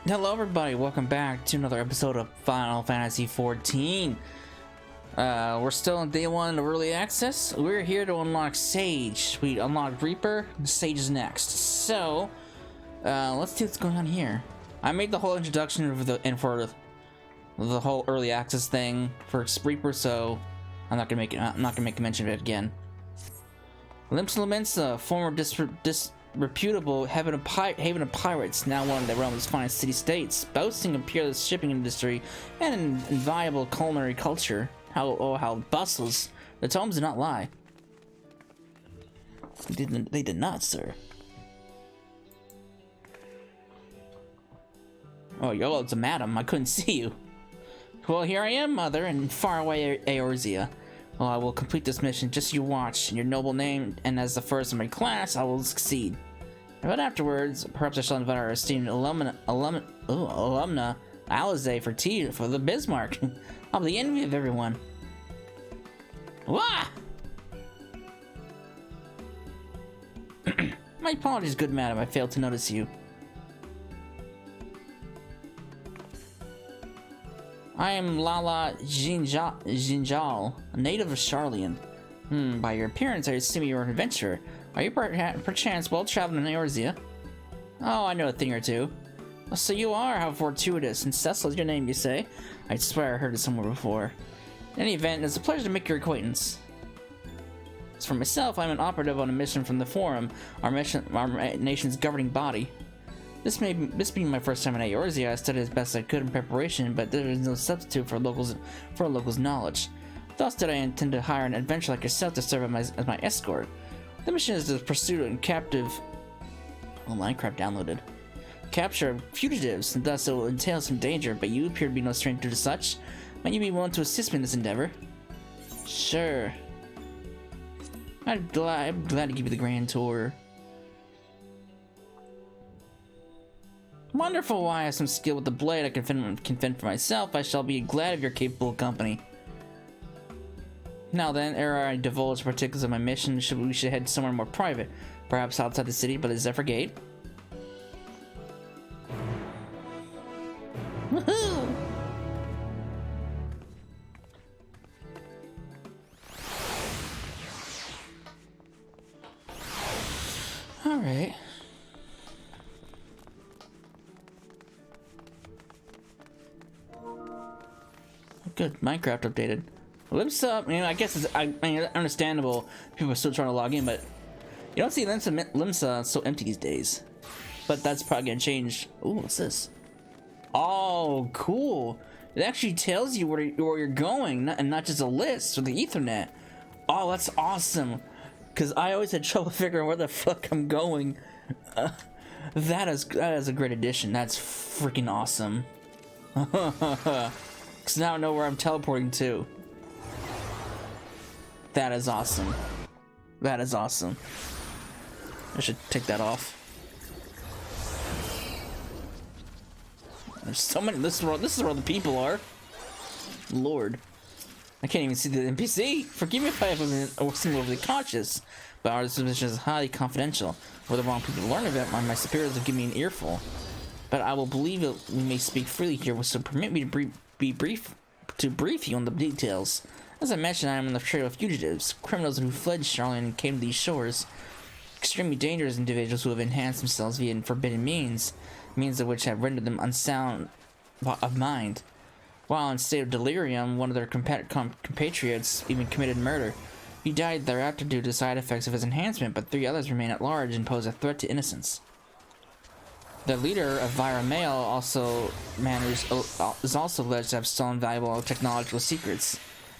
Hello everybody, welcome back to another episode of Final Fantasy XIV. We're still on day 1 of early access. We're here to unlock Sage. We unlocked Reaper, Sage is next. So, let's see what's going on here. I made the whole introduction for the whole early access thing for Reaper, so I'm not gonna make a mention of it again. Limps, a former reputable haven of pirates, now one of the realm's finest city-states, boasting a peerless shipping industry and an inviolable culinary culture. How it bustles. The tomes do not lie. They did not, sir. Oh, yo, it's a madam. I couldn't see you. Well, here I am, mother, in faraway Eorzea. Well, I will complete this mission, just you watch. In your noble name, and as the first in my class, I will succeed. But afterwards, perhaps I shall invite our esteemed alumna Alize for tea for the Bismarck. I'll be the envy of everyone. Wah! My apologies, good madam. I failed to notice you. I am Lala Jinjal, a native of Charlian. By your appearance, I assume you're an adventurer. Are you perchance well-traveled in Eorzea? Oh, I know a thing or two. So you are, how fortuitous. And Cecil is your name, you say? I swear I heard it somewhere before. In any event, it's a pleasure to make your acquaintance. As for myself, I'm an operative on a mission from the Forum, our nation's governing body. This being my first time in Eorzea, I studied as best I could in preparation, but there is no substitute for a local's knowledge. Thus did I intend to hire an adventurer like yourself to serve as my escort. The mission is the pursuit and captive... Oh, Minecraft downloaded. Capture of fugitives, and thus it will entail some danger, but you appear to be no stranger to such. Might you be willing to assist me in this endeavor? Sure. I'm glad to give you the grand tour. Wonderful, while I have some skill with the blade I can fend for myself, I shall be glad of your capable company. Now then, ere I divulge the particulars of my mission, we should head somewhere more private, perhaps outside the city, but at Zephyr Gate. Woohoo! Alright. Good, Minecraft updated. Limps up, I guess it's understandable. People are still trying to log in, but you don't see Limps so empty these days. But that's probably gonna change. Ooh, what's this? Oh, cool! It actually tells you where you're going, and not just a list or the Ethernet. Oh, that's awesome! Because I always had trouble figuring where the fuck I'm going. That is a great addition. That's freaking awesome. Because now I know where I'm teleporting to. That is awesome. That is awesome. I should take that off. There's so many. This is where all the people are. Lord. I can't even see the NPC. Forgive me if I have seem overly cautious, but our submission is highly confidential. Were the wrong people to learn of it, my superiors have given me an earful. But I will believe it. We may speak freely here, so permit me to brief you on the details. As I mentioned, I am on the trail of fugitives, criminals who fled Charlotte and came to these shores. Extremely dangerous individuals who have enhanced themselves via forbidden means of which have rendered them unsound of mind. While in a state of delirium, one of their compatriots even committed murder. He died thereafter due to side effects of his enhancement, but 3 others remain at large and pose a threat to innocence. The leader of Vira Mail is also alleged to have stolen valuable technological secrets.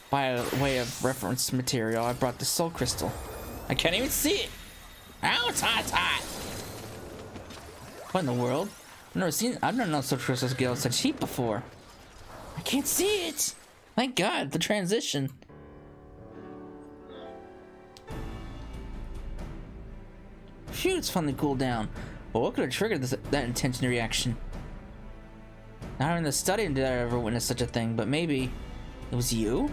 By way of reference material, I brought the soul crystal. I can't even see it! Ow, it's hot, it's hot! What in the world? I've never known soul crystals get such heat before. I can't see it! Thank God, the transition. Phew, it's finally cooled down. But what could have triggered that intense reaction? Not in the study did I ever witness such a thing, but maybe it was you?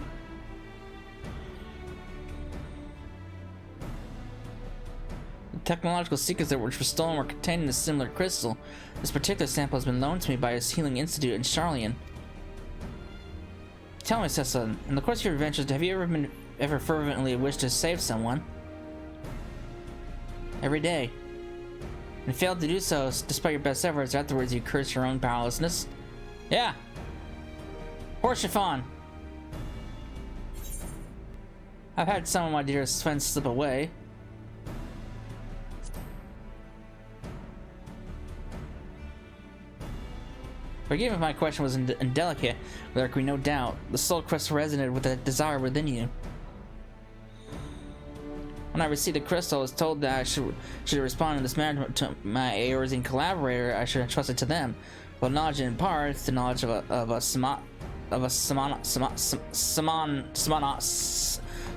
technological secrets which were stolen were contained in a similar crystal. This particular sample has been loaned to me by his healing institute in Charlian. Tell me, Cessa, in the course of your adventures, have you ever fervently wished to save someone? Every day. And failed to do so despite your best efforts. Afterwards, you curse your own powerlessness. Yeah. Poor Chiffon. I've had some of my dearest friends slip away. Forgive me if my question was indelicate, but there can be no doubt. The soul crystal resonated with a desire within you. When I received the crystal, I was told that I should respond in this manner to my Eorzean collaborator. I should entrust it to them. Well, knowledge imparts the knowledge of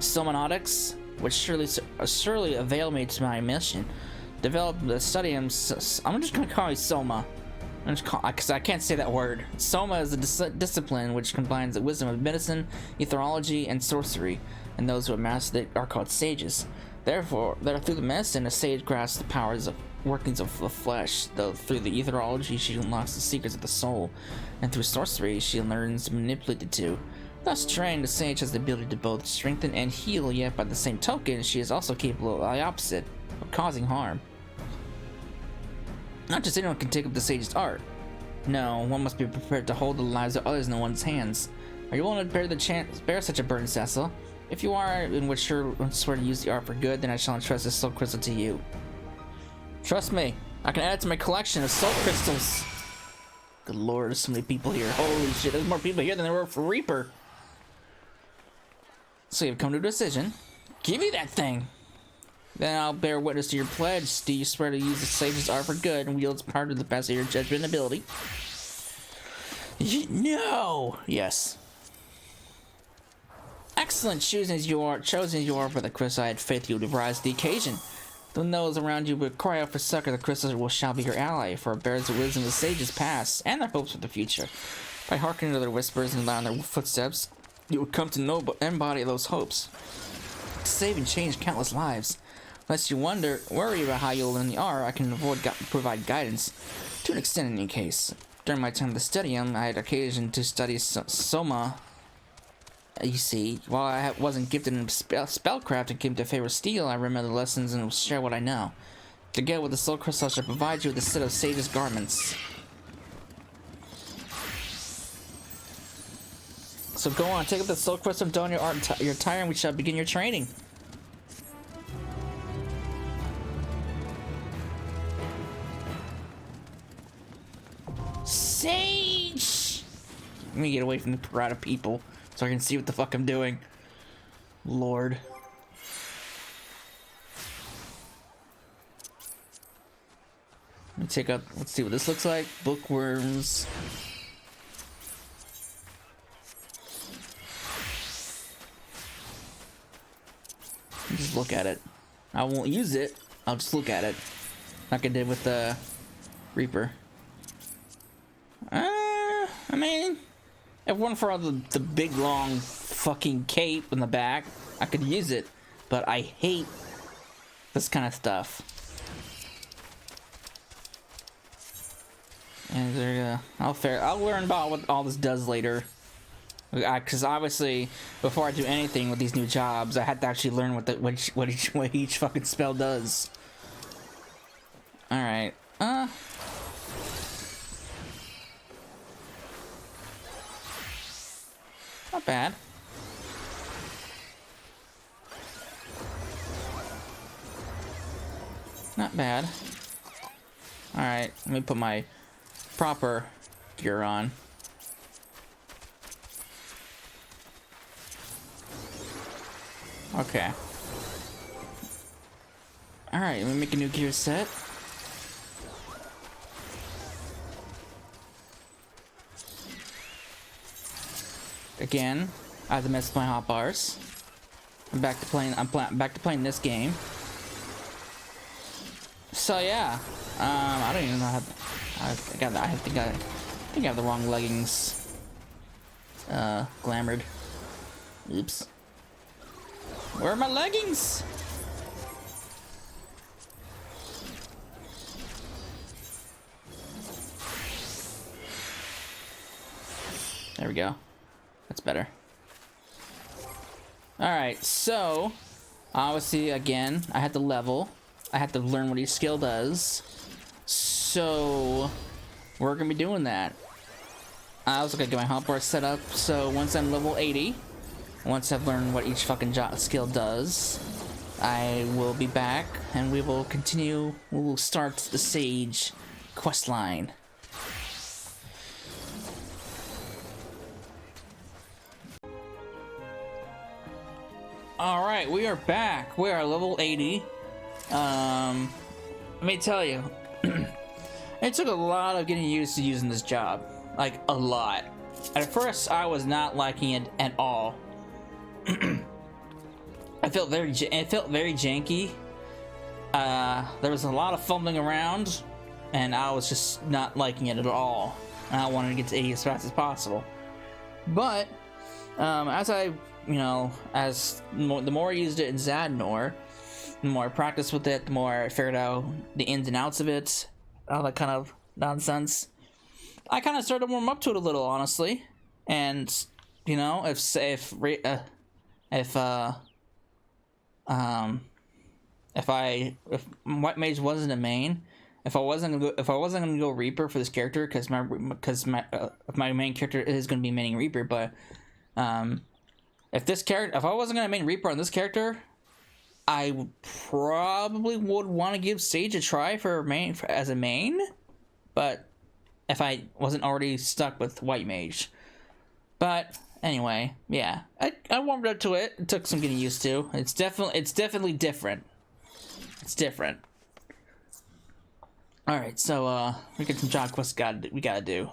somnotics, which surely avail me to my mission. Develop the study. I'm just gonna call it Soma. Because I can't say that word. Soma is a discipline which combines the wisdom of medicine, etherology, and sorcery, and those who have mastered it are called sages. Therefore, through the medicine, a sage grasps the powers of workings of the flesh, though through the etherology she unlocks the secrets of the soul, and through sorcery she learns to manipulate the two. Thus trained, the sage has the ability to both strengthen and heal, yet by the same token, she is also capable of the opposite, of causing harm. Not just anyone can take up the sage's art. No, one must be prepared to hold the lives of others in one's hands. Are you willing to bear such a burden, Cecil? If you are, and would swear to use the art for good, then I shall entrust this soul crystal to you. Trust me, I can add it to my collection of soul crystals. Good lord, there's so many people here. Holy shit, there's more people here than there were for Reaper. So you've come to a decision. Give me that thing. Then I'll bear witness to your pledge. Do you swear to use the sage's art for good and wield its power to the best of your judgment and ability? No! Yes. Excellent, chosen as you are for the crystal. I had faith you would rise to the occasion. Though those around you would cry out for succor, the crystal shall be your ally, for it bears the wisdom of the sages past and their hopes for the future. By hearkening to their whispers and allowing their footsteps, you would come to know embody those hopes. Save and change countless lives. Lest you worry about how you'll learn the art, I can provide guidance, to an extent in any case. During my time at the studium, I had occasion to study Soma. You see, while I wasn't gifted in spellcraft and came to favor steel, I remember the lessons and will share what I know. Together with the soul crystal, I shall provide you with a set of sage's garments. So go on, take up the soul crystal, don your art, your attire, and we shall begin your training. Sage! Let me get away from the crowd of people so I can see what the fuck I'm doing. Lord. Let me take up, let's see what this looks like. Bookworms. Just look at it. I won't use it, I'll just look at it. Like I did with the Reaper. I mean, if it weren't for all the big long fucking cape in the back, I could use it, but I hate this kind of stuff. And there, I'll learn about what all this does later. Because obviously, before I do anything with these new jobs, I had to actually learn what each fucking spell does. All right. Not bad. Not bad. Alright, let me put my proper gear on. Okay. Alright, let me make a new gear set. Again, I have to mess with my hotbars. I'm back to playing this game. So yeah, I don't even know how. I think I have the wrong leggings. Glamored. Oops. Where are my leggings? There we go. That's better. Alright, so obviously again, I had to level. I had to learn what each skill does. So we're gonna be doing that. I also gotta get my hop bar set up, so once I'm level 80, once I've learned what each fucking skill does, I will be back and we will continue. We will start the Sage quest line. Alright, we are back. We are level 80. Let me tell you, it took a lot of getting used to using this job. Like, a lot. At first, I was not liking it at all. it felt very janky. There was a lot of fumbling around, and I was just not liking it at all. And I wanted to get to 80 as fast as possible. But, as I, the more I used it in Zadnor, the more I practiced with it, the more I figured out the ins and outs of it, all that kind of nonsense. I kind of started to warm up to it a little, honestly. And, if White Mage wasn't a main, if I wasn't gonna go Reaper for this character, because my main character is gonna be maining Reaper, but if I wasn't gonna main Reaper on this character, I probably would want to give Sage a try as a main, but if I wasn't already stuck with White Mage. But anyway, yeah, I warmed up to it. It took some getting used to. It's definitely different. It's different. All right, so we got some job quests we gotta do.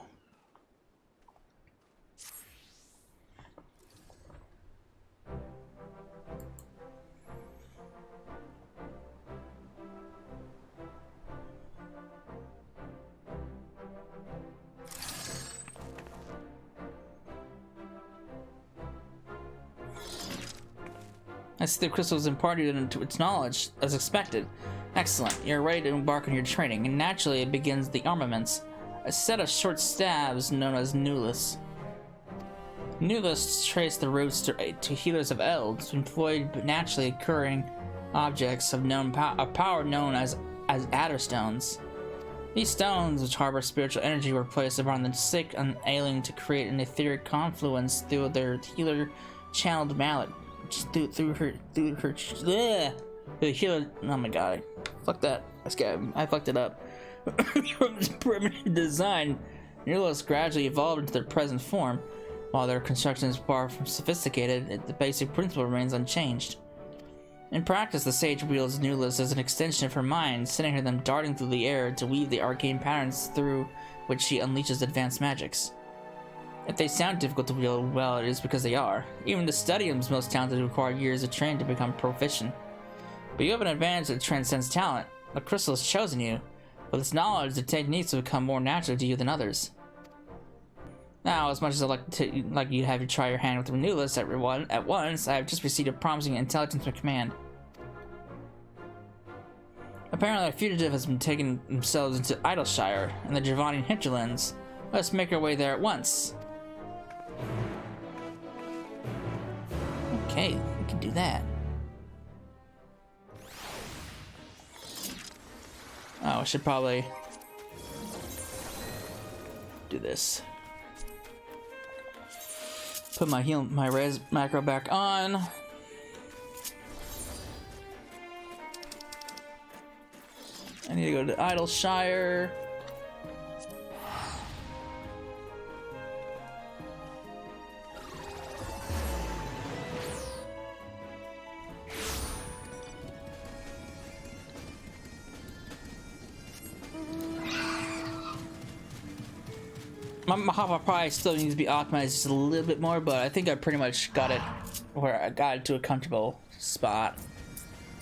I see the crystal is imparted into its knowledge, as expected. Excellent. You're ready to embark on your training, and naturally it begins the armaments. A set of short stabs known as Nouliths. Nouliths trace the roots to healers of elves, employed naturally occurring objects of power known as Adder Stones. These stones, which harbor spiritual energy, were placed upon the sick and ailing to create an etheric confluence through their healer-channeled mallet. Through her the healer. Oh my god, fuck that. I fucked it up. From this primitive design, Nouliths gradually evolved into their present form. While their construction is far from sophisticated, the basic principle remains unchanged. In practice, the Sage wields Nouliths as an extension of her mind, sending them darting through the air to weave the arcane patterns through which she unleashes advanced magics. If they sound difficult to wield, well, it is because they are. Even the Studium's most talented require years of training to become proficient. But you have an advantage that transcends talent. The crystal has chosen you. With its knowledge, the techniques will become more natural to you than others. Now, as much as I'd like you to have you try your hand with the Nouliths at once, I have just received a promising intelligence from command. Apparently, a fugitive has been taking themselves into Idleshire and the Javanian hinterlands. Let's make our way there at once. Okay, we can do that. Oh, I should probably do this. Put my res macro back on. I need to go to Idleshire. My hopper probably still needs to be optimized just a little bit more, but I think I pretty much got it where I got it to a comfortable spot.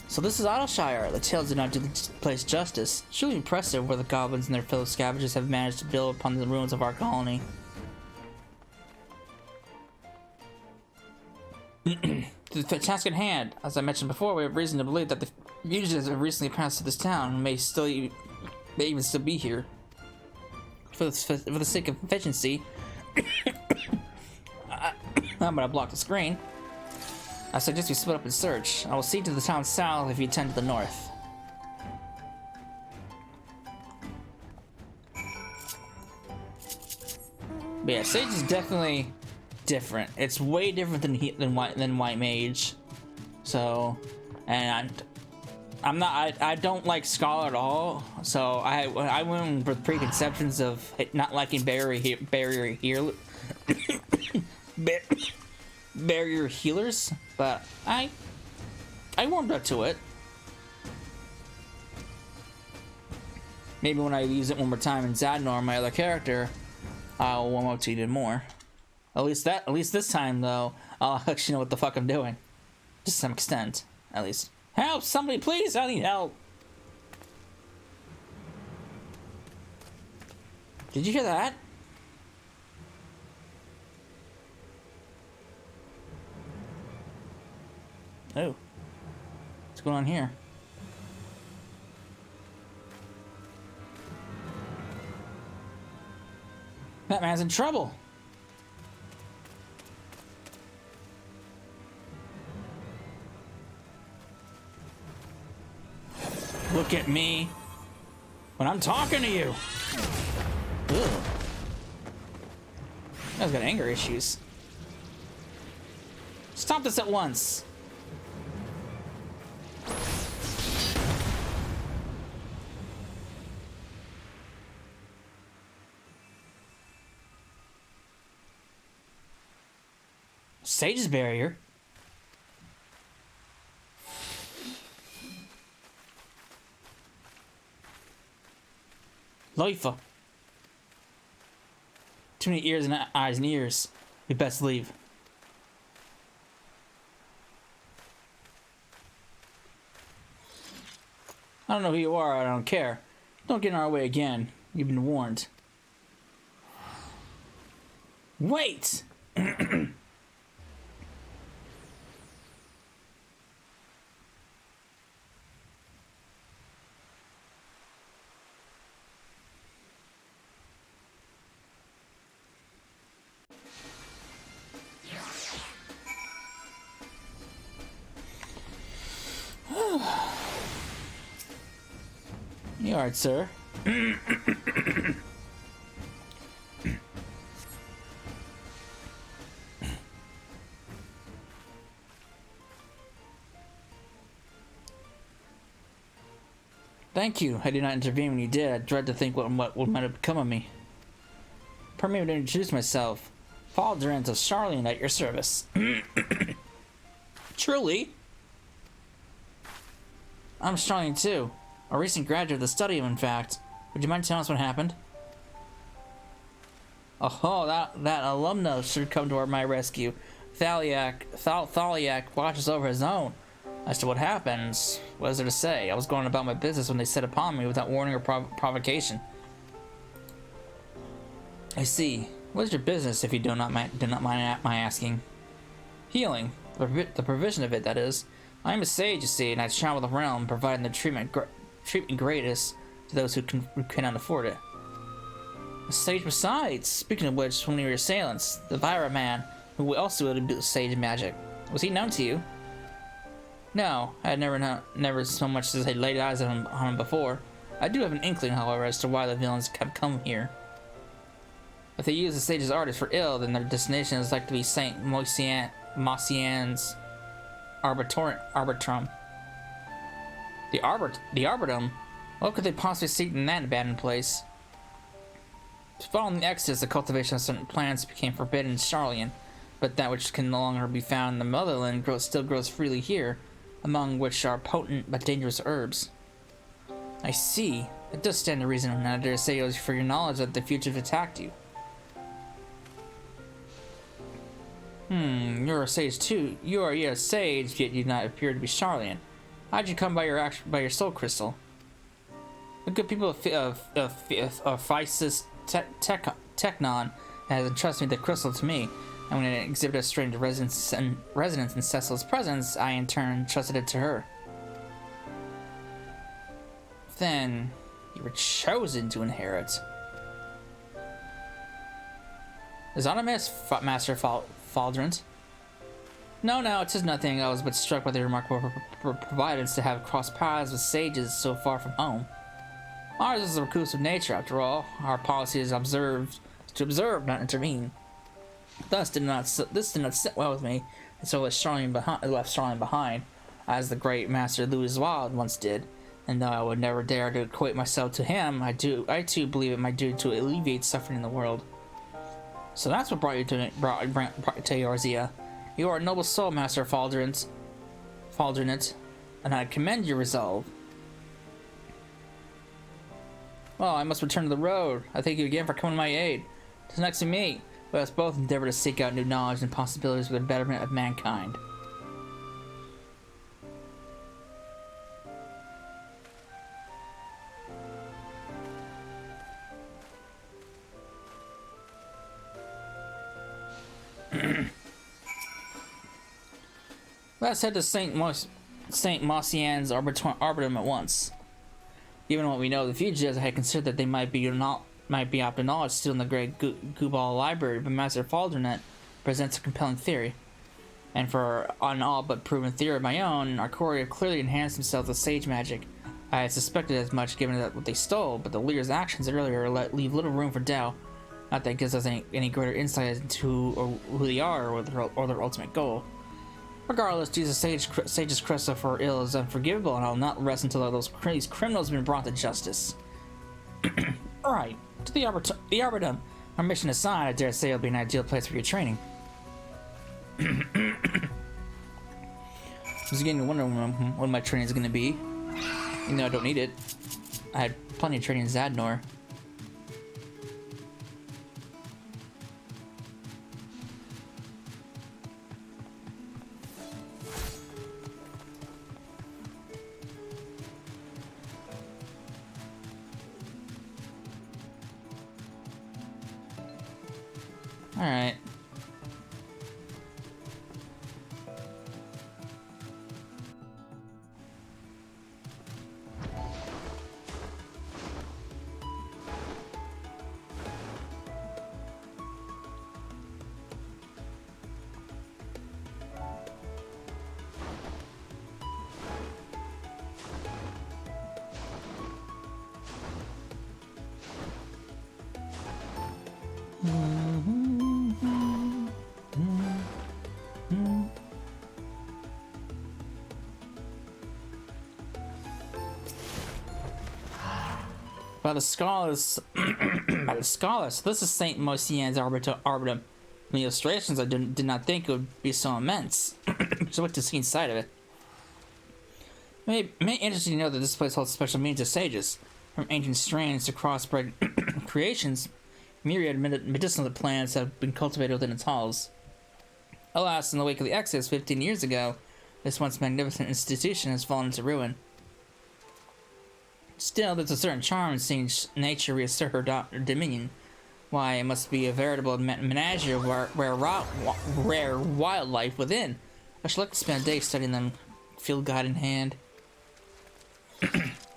So this is Idleshire. The tales do not do the place justice. Truly impressive where the goblins and their fellow scavengers have managed to build upon the ruins of our colony. The task at hand. As I mentioned before, we have reason to believe that the fugitives have recently passed through this town and may even still be here. For the sake of efficiency, I'm gonna block the screen. I suggest we split up and search. I will see to the town south if you tend to the north. But yeah, Sage is definitely different. It's way different than White Mage. So, and I don't like Scholar at all. So I went with preconceptions of not liking barrier healers, but I warmed up to it. Maybe when I use it one more time in Zadnor, my other character, I'll warm up to it even more. At least this time though, I'll actually know what the fuck I'm doing. To some extent, at least. Help! Somebody please! I need help! Did you hear that? Oh. What's going on here? That man's in trouble! Look at me when I'm talking to you! Ugh. I've got anger issues. Stop this at once! Sage's barrier. Loifa. Too many ears and eyes and ears. We best leave. I don't know who you are, I don't care. Don't get in our way again. You've been warned. Wait! You alright, sir? Thank you. I did not intervene when you did. I dread to think what might have become of me. Permit me to introduce myself. Paul Durant of Charlene at your service. Truly? I'm Charlene too. A recent graduate of the study of, in fact. Would you mind telling us what happened? Oh, that alumna should come to my rescue. Thaliak watches over his own. As to what happens, what is there to say? I was going about my business when they set upon me without warning or provocation. I see. What is your business, if you do not mind my asking? Healing. The provision of it, that is. I am a sage, you see, and I travel the realm, providing the treatment greatest to those who cannot afford it. A sage besides. Speaking of which, one of your assailants, the Vira man, who also wielded sage magic, was he known to you? No, I had never so much as I laid eyes on him before. I do have an inkling, however, as to why the villains have come here. If they use the sage's artist for ill, then their destination is likely to be Saint Mossian's Arbitrum. The Arbitum? What could they possibly seek in that abandoned place? Following the Exodus, the cultivation of certain plants became forbidden in Charlian, but that which can no longer be found in the motherland still grows freely here, among which are potent but dangerous herbs. I see. It does stand to reason, and I dare say it was for your knowledge that the fugitive attacked you. You're a sage too. You are a sage, yet you do not appear to be Charlian. How'd you come by your soul crystal? The good people of Physis Technon has entrusted the crystal to me, and when it exhibited a strange resonance in Cecil's presence, I in turn trusted it to her. Then you were chosen to inherit. Is that a Master Faldrant? No, it says nothing. I was but struck by the remarkable providence to have crossed paths with sages so far from home. Ours is a reclusive nature, after all. Our policy is to observe, not intervene. This did not sit well with me, and so left Charlemagne behind, as the great Master Louis Wild once did. And though I would never dare to equate myself to him, I too believe it my duty to alleviate suffering in the world. So that's what brought you to Eorzea. You are a noble soul, Master Faldrant, and I commend your resolve. Well, I must return to the road. I thank you again for coming to my aid. Till next we meet, let us both endeavor to seek out new knowledge and possibilities for the betterment of mankind. Let's head to Saint Mosian's Arbitum at once. Given what we know of the fugitives, I had considered that they might be up to knowledge still in the great Gubal library, but Master Faldrant presents a compelling theory. And for an all but proven theory of my own, our courier clearly enhanced himself with sage magic. I had suspected as much given that what they stole, but the leader's actions earlier leave little room for doubt. Not that it gives us any greater insight into who they are or their ultimate goal. Regardless, Jesus' sage's crest for ill is unforgivable, and I'll not rest until these criminals have been brought to justice. Alright, to the Arbitum. Our mission aside, I dare say it'll be an ideal place for your training. I was beginning to wonder when my training is going to be. Even though I don't need it. I had plenty of training in Zadnor. Alright. By the scholars, this is Saint Mosian's Arbitum. The illustrations I did not think it would be so immense. So wait to see inside of it. It may interesting to know that this place holds special means of sages. From ancient strains to crossbred creations, myriad medicinal plants have been cultivated within its halls. Alas, in the wake of the Exodus 15 years ago, this once magnificent institution has fallen to ruin. Still, there's a certain charm in seeing nature reassert her dominion. Why, it must be a veritable menagerie of rare wildlife within. I should like to spend a day studying them, field guide in hand.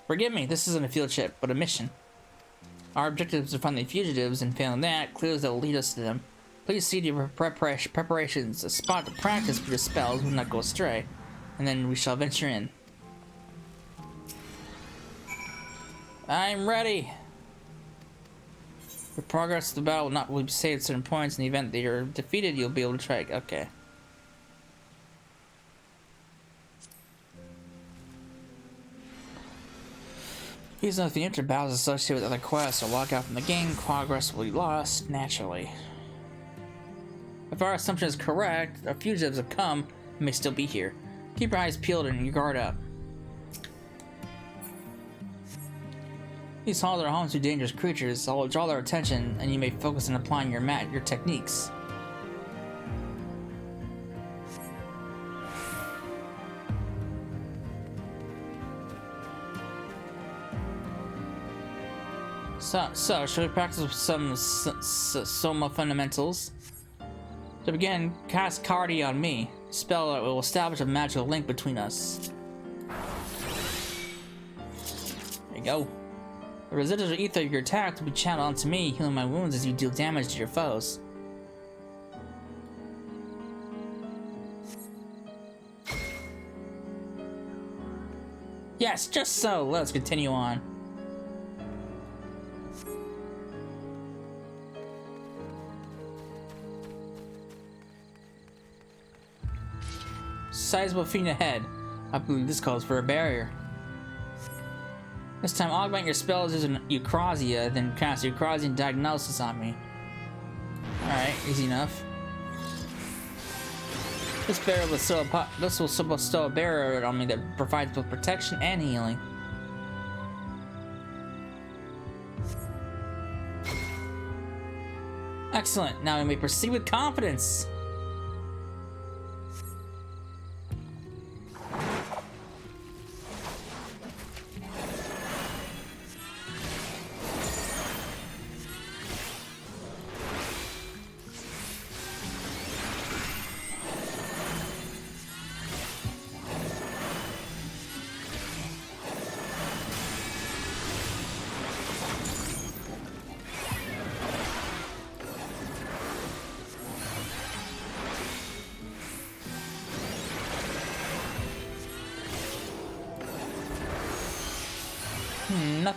Forgive me, this isn't a field trip, but a mission. Our objective is to find the fugitives, and failing that, clues that will lead us to them. Please see to your preparations, a spot to practice for your spells will not go astray, and then we shall venture in. I'm ready! The progress of the battle will be saved at certain points. In the event that you're defeated, you'll be able to try. Okay. Please note if the enter battles associated with other quests or log out from the game, progress will be lost naturally. If our assumption is correct, our fugitives have come and may still be here. Keep your eyes peeled and your guard up. These halls are home to dangerous creatures. I'll draw their attention, and you may focus on applying your techniques. So should we practice some Soma fundamentals? To begin, cast Cardi on me. Spell that will establish a magical link between us. There you go. The residual ether of your attack will be channeled onto me, healing my wounds as you deal damage to your foes. Yes, just so. Let's continue on. Sizable feet ahead. I believe this calls for a barrier. This time, augment your spells using Eucrasia, then cast Eucrasian Diagnosis on me. Alright, easy enough. This barrier will bestow a barrier on me that provides both protection and healing. Excellent. Now we may proceed with confidence.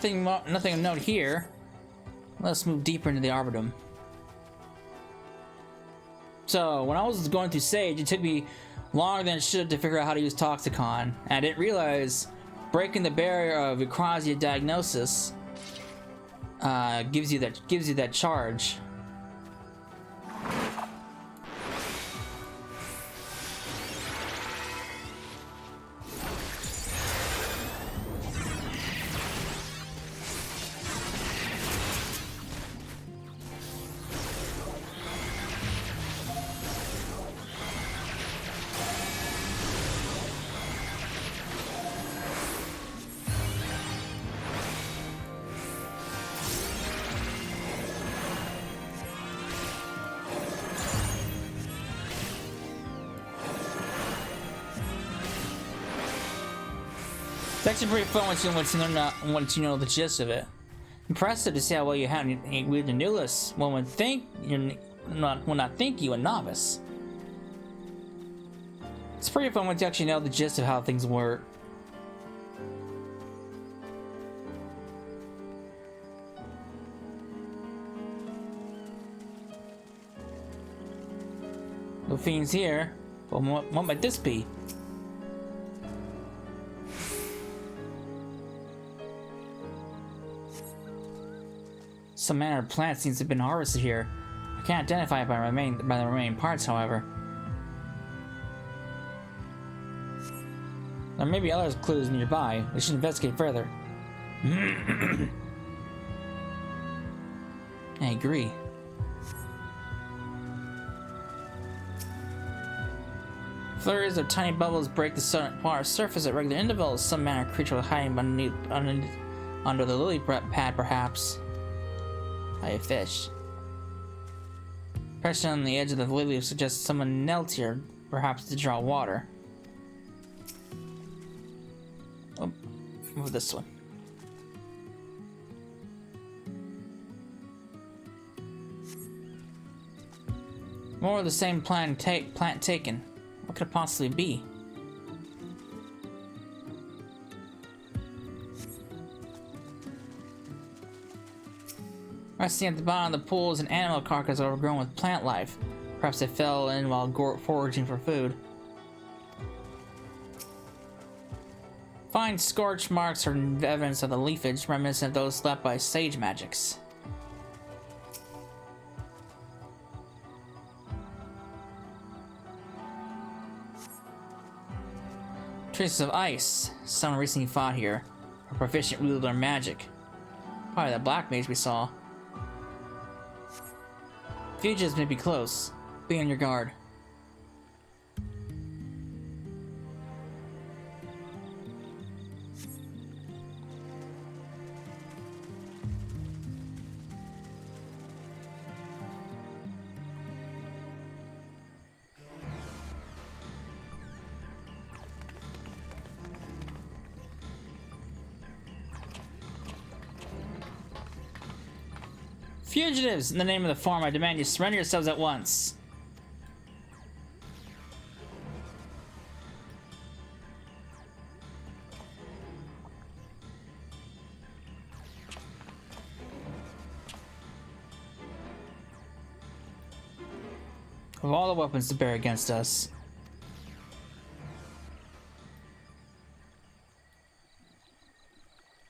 Nothing of note here. Let's move deeper into the Arboretum. So, when I was going through Sage, it took me longer than it should to figure out how to use Toxicon. And I didn't realize breaking the barrier of Eucrasia Diagnosis gives you that charge. It's actually pretty fun once you know the gist of it. Impressive to see how well you handled with the Nouliths. One would not think you a novice. It's pretty fun once you actually know the gist of how things work. No fiends here. But what might this be? Some manner of plant seems to have been harvested here. I can't identify it by the remaining parts, however. There may be other clues nearby. We should investigate further. I agree. Flurries of tiny bubbles break the water's surface at regular intervals. Some manner of creature hiding under the lily pad, perhaps. A fish. Pressure on the edge of the lily suggests someone knelt here, perhaps to draw water. Oh, move this one. More of the same plant taken. What could it possibly be? Resting at the bottom of the pool is an animal carcass overgrown with plant life. Perhaps it fell in while foraging for food. Fine scorch marks are evidence of the leafage, reminiscent of those left by sage magics. Traces of ice. Someone recently fought here. A proficient wielder of magic. Probably that black mage we saw. Fugitives may be close. Be on your guard. Fugitives! In the name of the farm, I demand you surrender yourselves at once. Of all the weapons to bear against us.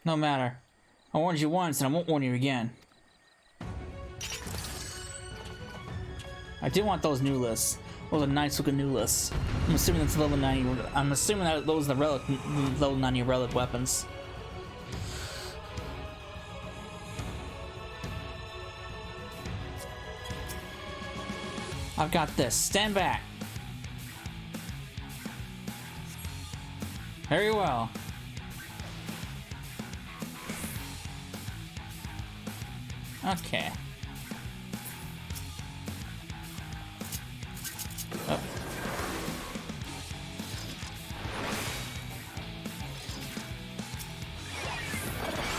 No matter. I warned you once and I won't warn you again. I do want those Nouliths. Those are nice looking Nouliths. I'm assuming that's level 90. I'm assuming that those are the relic, level 90 relic weapons. I've got this. Stand back. Very well. Okay. Oh.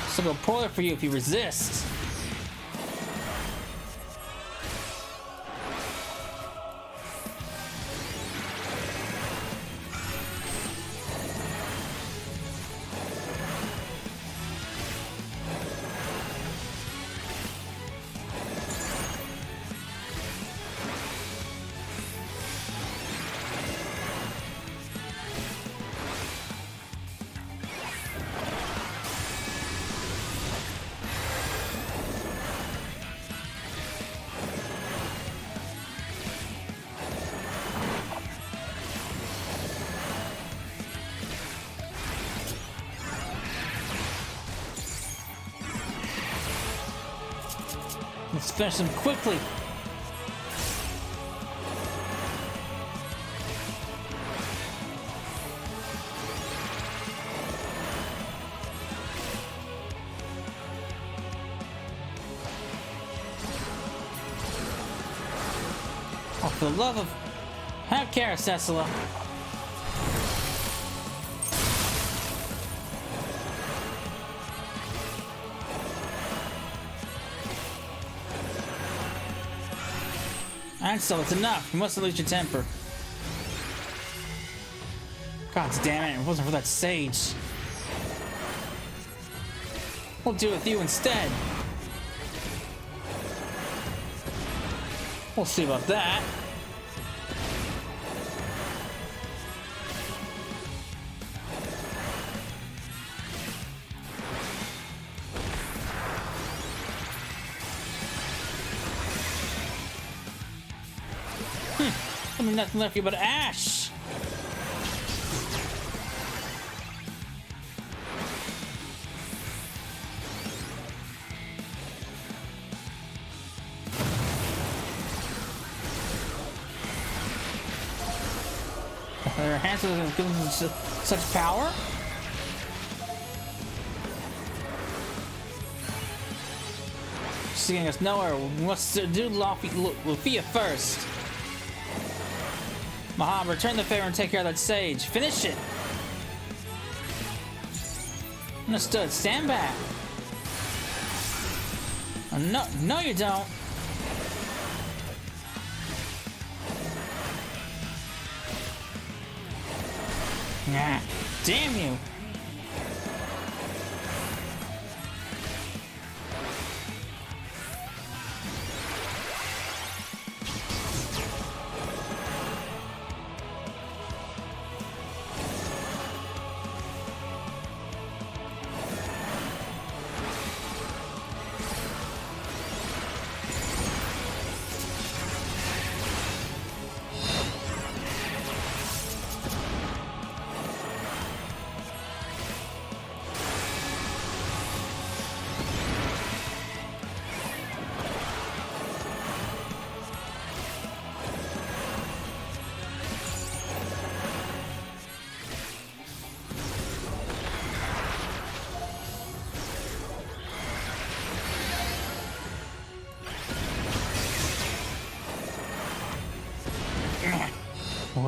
So go poorly for you if you resist. Let's finish them quickly. Oh, for the love of... Have care, Cecila. And so it's enough. You must lose your temper. God damn it, it wasn't for that sage. We'll do it with you instead. We'll see about that. I mean, nothing left you but ash. Their enhancers are giving them such power. Seeing us nowhere, we must do Lufia first. Maham, return the favor and take care of that sage. Finish it. Understood. Stand back. Oh, no, you don't. Nah, damn you.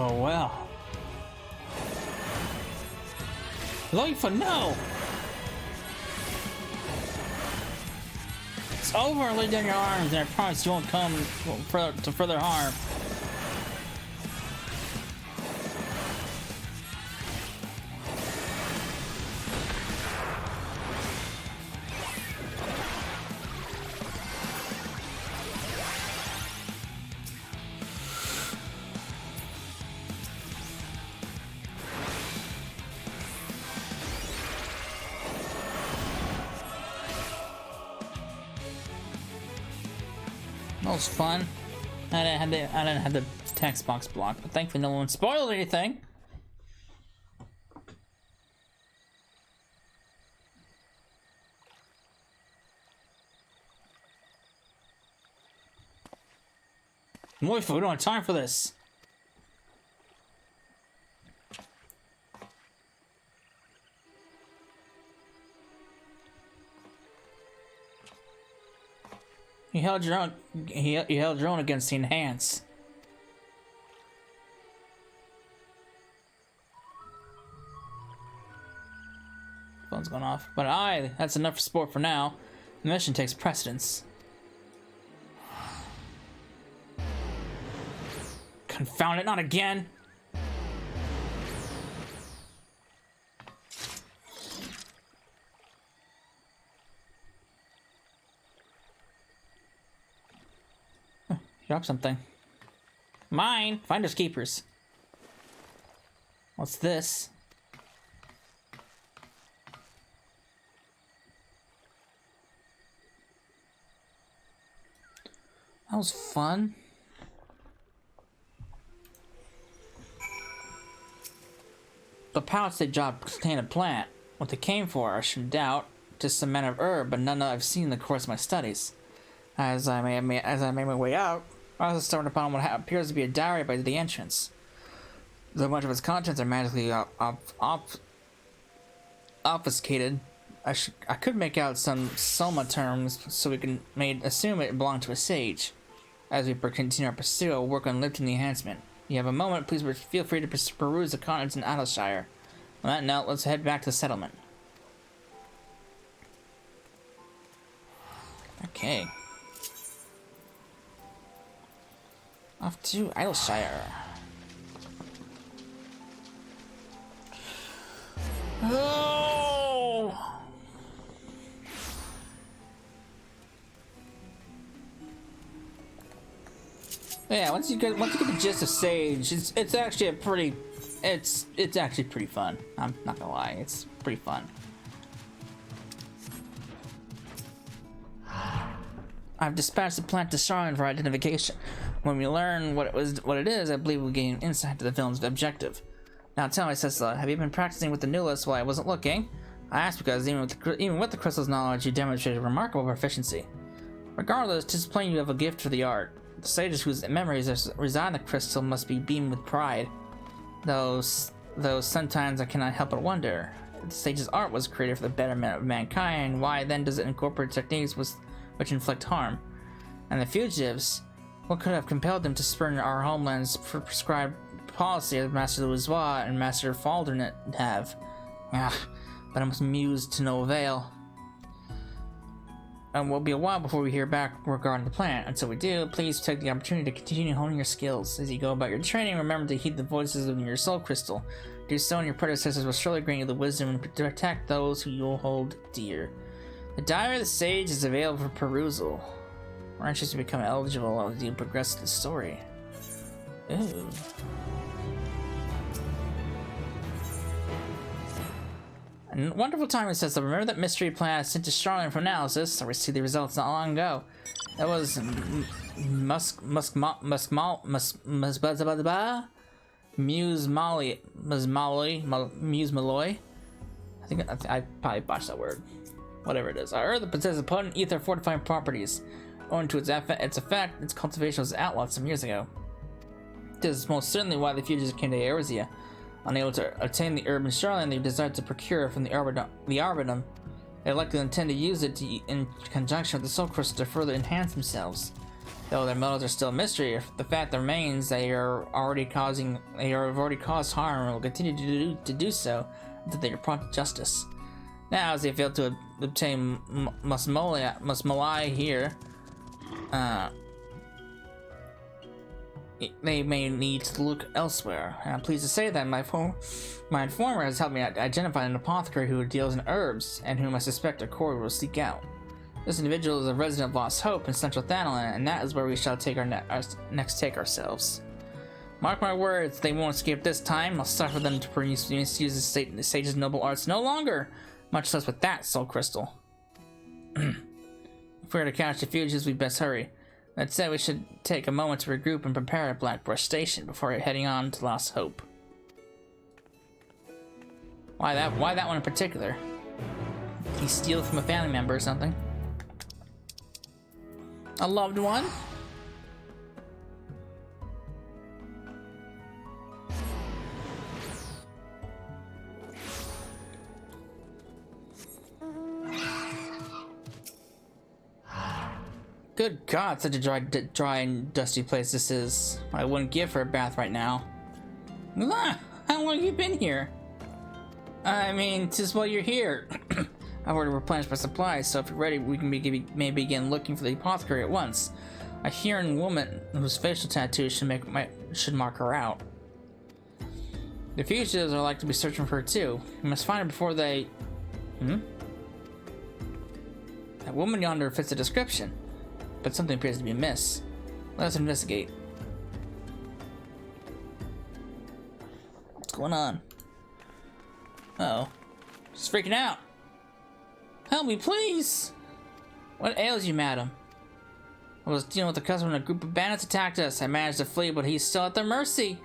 Well. Loifa, no! It's over, lay down your arms, and I promise you won't come to further harm. That was fun. I didn't have the text box blocked, but thankfully no one spoiled anything. Moifa, we don't have time for this. You held your own. You held your own against the Enhance. Phone's going off. But that's enough for sport for now. The mission takes precedence. Confound it, not again! Drop something. Mine! Finders keepers. What's this? That was fun. The pouch they dropped contained a plant. What they came for, I shouldn't doubt. Just some manner of herb, but none that I've seen in the course of my studies. As I made my way out, I was stumbled upon what appears to be a diary by the entrance. Though much of its contents are magically obfuscated, I could make out some Soma terms, so we can assume it belonged to a sage. As we continue our pursuit, I'll work on lifting the enhancement. If you have a moment, please feel free to peruse the contents in Adelsshire. On that note, let's head back to the settlement. Okay. Off to Adelsshire. Oh! Yeah, once you get the gist of Sage, it's actually it's actually pretty fun. I'm not gonna lie, it's pretty fun. I've dispatched the plant to Charlene for identification. When we learn what it is, I believe we'll gain insight to the villain's objective. Now tell me, Cecilla, have you been practicing with the Nouliths while I wasn't looking? I asked because even with the crystal's knowledge, you demonstrated remarkable proficiency. Regardless, just plain you have a gift for the art. The sages whose memories reside in the crystal must be beamed with pride. Though sometimes I cannot help but wonder. If the sage's art was created for the betterment of mankind, why then does it incorporate techniques which inflict harm? And the fugitives, what could have compelled them to spurn our homeland's prescribed policy as Master Louisoix and Master Faldernet have? But I must muse to no avail. And will be a while before we hear back regarding the plan. Until we do, please take the opportunity to continue honing your skills. As you go about your training, remember to heed the voices of your soul crystal. Do so, and your predecessors will surely grant you the wisdom to protect those who you'll hold dear. The Diary of the Sage is available for perusal. We're anxious to become eligible as you progress the story. Ooh. And wonderful timing, says that remember that mystery plan I sent to Charlene for analysis. I received the results not long ago. That was Muse Malloy. I think I probably botched that word. Whatever it is. Our earth possesses potent ether fortifying properties. Owing to its effect, its cultivation was outlawed some years ago. This is most certainly why the fugitives came to Eorzea. Unable to obtain the herb in Charlene, they decided to procure it from the Arboretum. They likely intend to use it in conjunction with the soul crystal to further enhance themselves. Though their motives are still a mystery, the fact remains they have already caused harm and will continue to do so until they are brought to justice. Now, as they fail to obtain Musmalai here, they may need to look elsewhere. And I'm pleased to say that my informer has helped me identify an apothecary who deals in herbs and whom I suspect Accord will seek out. This individual is a resident of Lost Hope in Central Thanalan, and that is where we shall take our next take ourselves. Mark my words, they won't escape this time. I'll suffer them to misuse the sage's noble arts no longer, much less with that soul crystal. If we're to catch the fugitives, we best hurry. That said, we should take a moment to regroup and prepare at Blackbrush Station before heading on to Lost Hope. Why that one in particular? Did he steal from a family member or something? A loved one? Good God, such a dry and dusty place this is. I wouldn't give for a bath right now. How long have you been here? I mean, just while you're here. I've already replenished my supplies, so if you're ready, we can maybe begin looking for the apothecary at once. A Huron woman whose facial tattoo should mark her out. The fugitives are like to be searching for her too. We must find her before they... That woman yonder fits the description, but something appears to be amiss. Let us investigate. What's going on? Uh-oh. She's freaking out. Help me, please! What ails you, madam? I was dealing with a customer when a group of bandits attacked us. I managed to flee, but he's still at their mercy.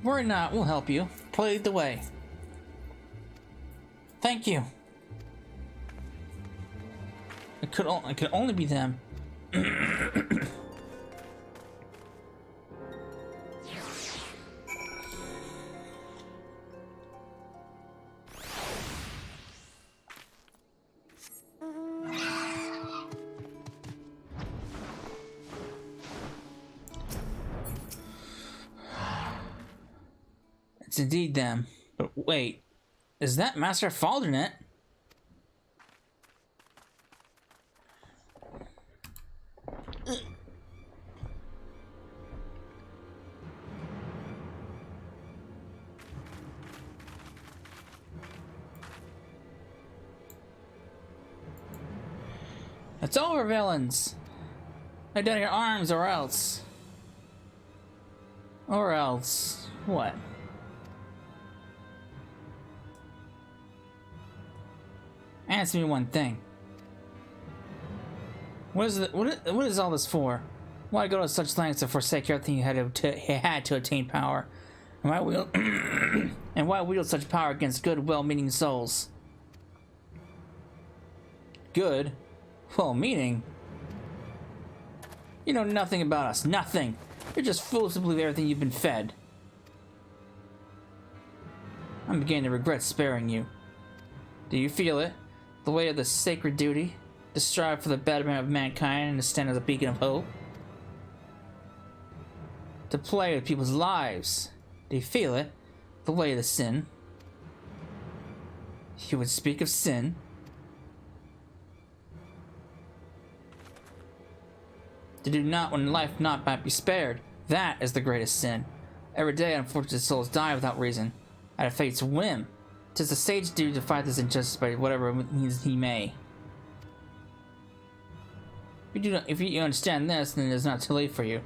Worry not, we'll help you. Lead the way. Thank you. It could only be them. It's indeed them. But wait, is that Master Faldernet? It's over, villains. Lay down your arms, or else. Or else. What? Answer me one thing. What is all this for? Why go to such lengths to forsake everything you had to attain power? And why wield and why wield such power against good, well-meaning souls? Good, well-meaning. You know nothing about us. Nothing. You're just fools to believe everything you've been fed. I'm beginning to regret sparing you. Do you feel it? The weight of the sacred duty, to strive for the betterment of mankind and to stand as a beacon of hope, to play with people's lives. Do you feel it? The weight of the sin. You would speak of sin. To do not when life not might be spared. That is the greatest sin. Every day unfortunate souls die without reason, at a fate's whim. 'Tis the sage's duty to fight this injustice by whatever means he may. If you understand this, then it is not too late for you.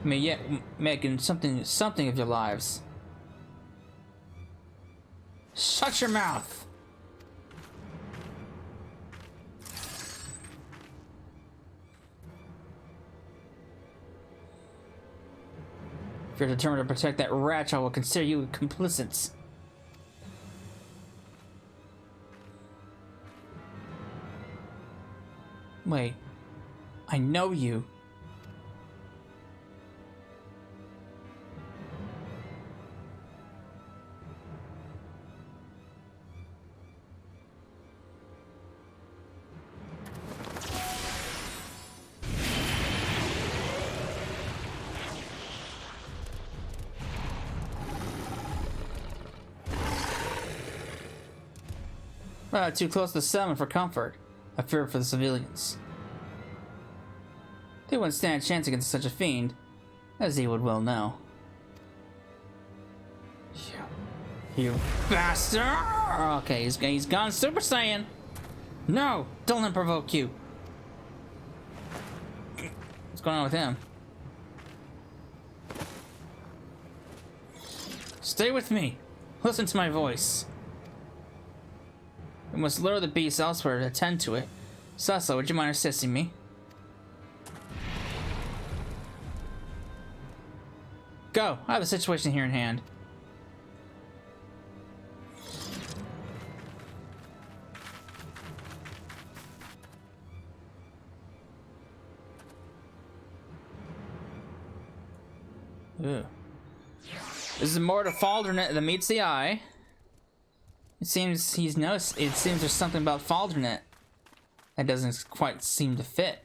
You may yet make something of your lives. Shut your mouth! If you're determined to protect that wretch, I will consider you complicit. Wait, I know you. Too close to the settlement for comfort. I fear for the civilians. They wouldn't stand a chance against such a fiend, as he would well know. You bastard! Okay, he's gone Super Saiyan. No, don't let him provoke you. What's going on with him? Stay with me. Listen to my voice. We must lure the beast elsewhere to attend to it. Sasa, would you mind assisting me? Go! I have a situation here in hand. Ooh. This is more to Faldernet than meets the eye. It seems he's noticed. It seems there's something about Faldernet that doesn't quite seem to fit.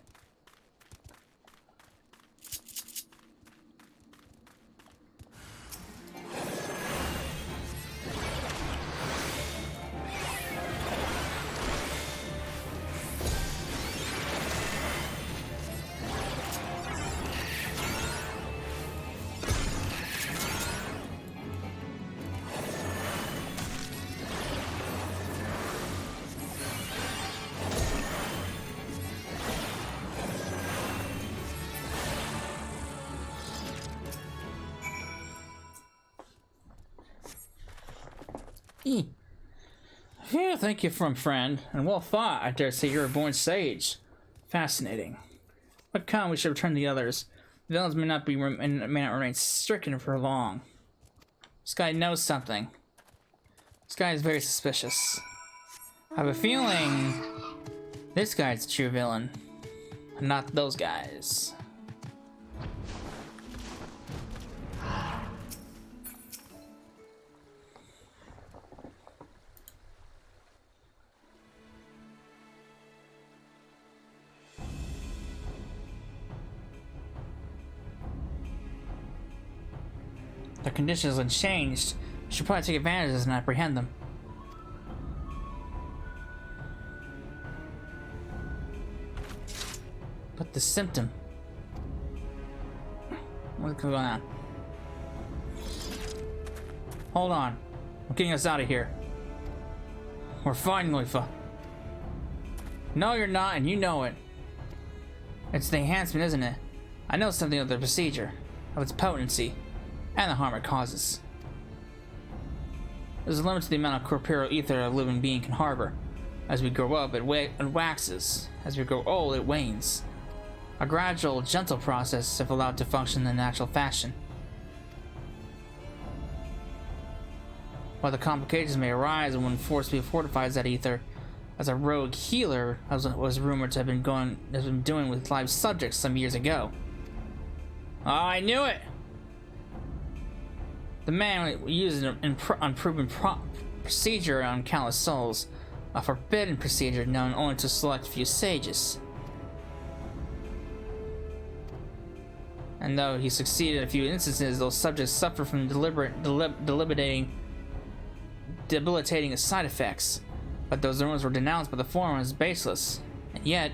Phew, thank you, friend, and well fought. I dare say you're a born sage. Fascinating. But come, we should return to the others. The villains may not remain stricken for long. This guy knows something. This guy is very suspicious. I have a feeling this guy's the true villain, and not those guys. The conditions unchanged. We should probably take advantage of this and apprehend them. But the symptom. What's going on? Hold on. I'm getting us out of here. We're fine, Nouliths. No, you're not, and you know it. It's the enhancement, isn't it? I know something of the procedure, of its potency, and the harm it causes. There's a limit to the amount of corporeal ether a living being can harbor. As we grow up, it waxes. As we grow old, it wanes. A gradual, gentle process if allowed to function in a natural fashion. While the complications may arise when one fortifies that ether, as a rogue healer was rumored to have been doing with live subjects some years ago. Oh, I knew it! The man used an unproven procedure on countless souls, a forbidden procedure known only to select few sages. And though he succeeded in a few instances, those subjects suffered from debilitating side effects. But those rumors were denounced by the forum as baseless. And yet...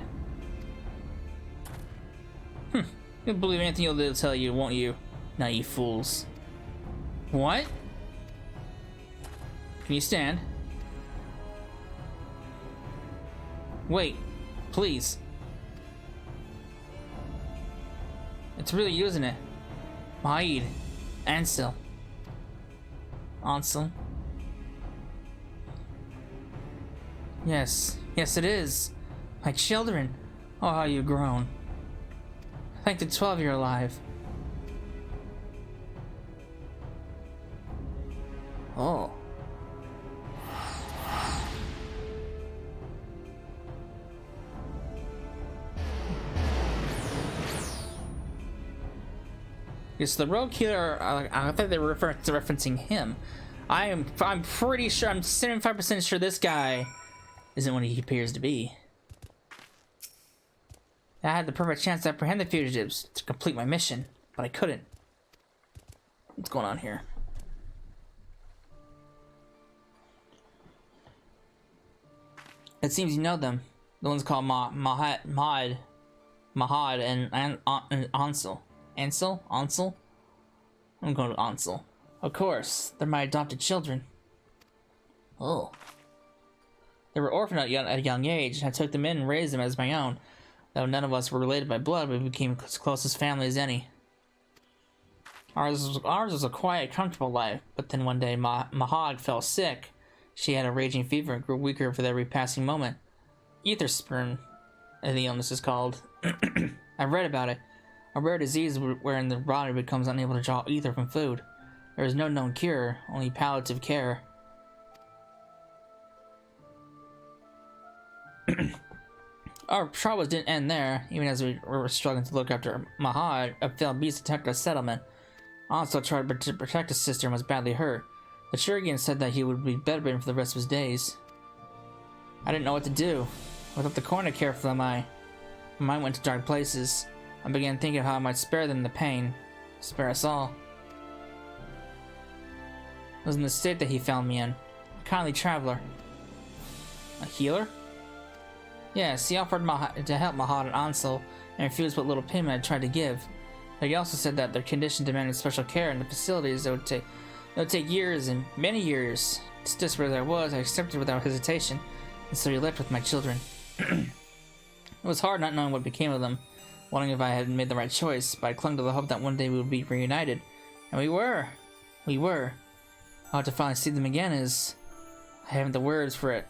You'll believe anything they'll tell you, won't you? Naive fools. What? Can you stand? Wait, please. It's really you, isn't it? Maid. Ansel. Ansel. Yes, yes it is. My children. Oh, how you've grown. Thank the 12 you're alive. Oh. Yes, the rogue killer. I thought they were referencing him. I'm pretty sure. I'm 75% sure this guy isn't what he appears to be. I had the perfect chance to apprehend the fugitives to complete my mission, but I couldn't. What's going on here? It seems you know them. The ones called Mahad and Ansel. Ansel? Ansel? I'm going to Ansel. Of course, they're my adopted children. Oh. They were orphaned at a young age, and I took them in and raised them as my own. Though none of us were related by blood, we became as close as family as any. Ours was a quiet, comfortable life, but then one day Mahad fell sick. She had a raging fever and grew weaker with every passing moment. Ether sperm the illness is called. I read about it. A rare disease wherein the body becomes unable to draw ether from food. There is no known cure, only palliative care. Our troubles didn't end there. Even as we were struggling to look after Mahad, a failed beast attacked our settlement. Also tried to protect his sister and was badly hurt. The Shuriken said that he would be bedridden for the rest of his days. I didn't know what to do. Without the corner to care for them, my mind went to dark places. I began thinking of how I might spare them the pain. Spare us all. It was in the state that he found me in. A kindly traveler. A healer? Yes, he offered to help Mahad and Ansel and refused what little payment I tried to give. But he also said that their condition demanded special care in the facilities that would take years and many years. To desperate as I was, I accepted without hesitation, and so he left with my children. It was hard not knowing what became of them, wondering if I had made the right choice, but I clung to the hope that one day we would be reunited. And we were. We were. How to finally see them again is... I haven't the words for it,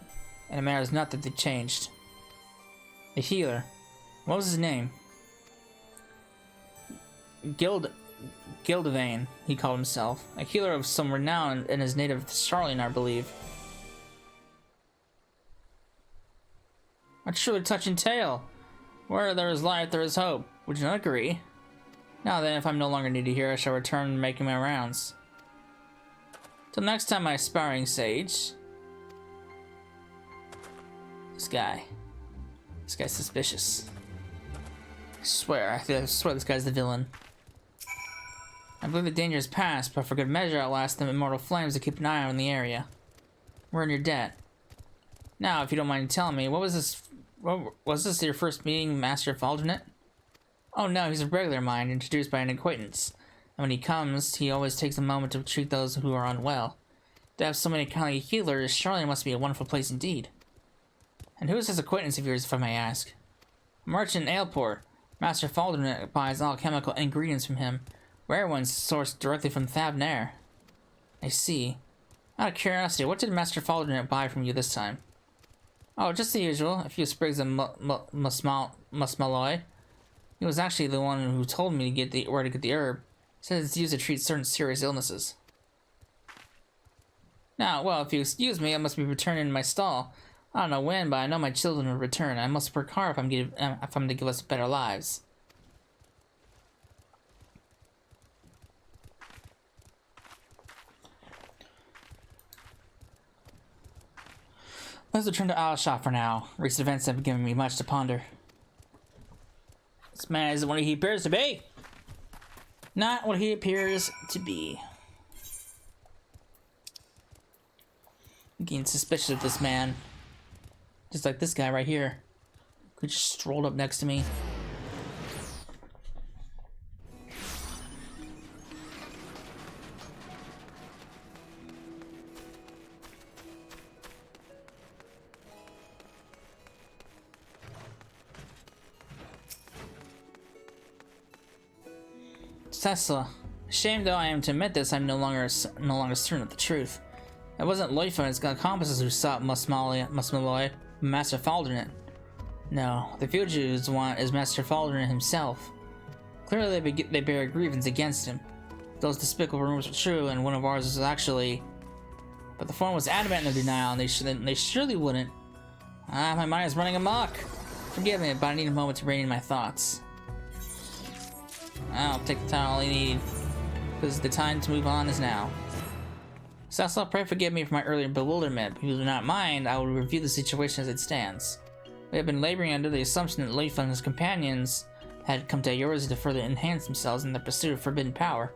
and it matters not that they changed. The healer. What was his name? Gildavane, he called himself. A healer of some renown in his native Charlene, I believe. A truly touching tale. Where there is life, there is hope. Would you not agree? Now then, if I'm no longer needed here, I shall return making my rounds. Till next time, my aspiring sage. This guy's suspicious. I swear this guy's the villain. I believe the danger is past, but for good measure I'll ask them immortal flames to keep an eye on the area. We're in your debt. Now, if you don't mind telling me, was this your first meeting, Master of Alternate? Oh no, he's a regular of mine, introduced by an acquaintance. And when he comes, he always takes a moment to treat those who are unwell. To have so many kindly healers, Charlene must be a wonderful place indeed. And who is this acquaintance of yours, if I may ask? A merchant in Aleport. Master of Alternate buys all chemical ingredients from him. Rare ones sourced directly from Thavnair. I see. Out of curiosity, what did Master Faldernate buy from you this time? Oh, just the usual. A few sprigs of musmaloi. He was actually the one who told me to get where to get the herb. He said it's used to treat certain serious illnesses. Now, well, if you excuse me, I must be returning to my stall. I don't know when, but I know my children will return. I must work hard if I'm to give us better lives. Let's return to Alshop for now. Recent events have given me much to ponder. This man isn't what he appears to be. Not what he appears to be. I'm getting suspicious of this man. Just like this guy right here. Who just strolled up next to me. Tesla. Ashamed though I am to admit this, I'm no longer certain of the truth. It wasn't Loifa and his accomplices who sought Musmaloi, Master Faldernate. No, the fugitives want is Master Faldernate himself. Clearly they bear a grievance against him. Those despicable rumors were true, and one of ours was actually... But the form was adamant in their denial, and they surely wouldn't. My mind is running amok. Forgive me, but I need a moment to rein in my thoughts. I'll take the time all you need, because the time to move on is now. Cecil, pray forgive me for my earlier bewilderment, but if you do not mind, I will review the situation as it stands. We have been laboring under the assumption that Leif and his companions had come to Eorzea to further enhance themselves in the pursuit of forbidden power.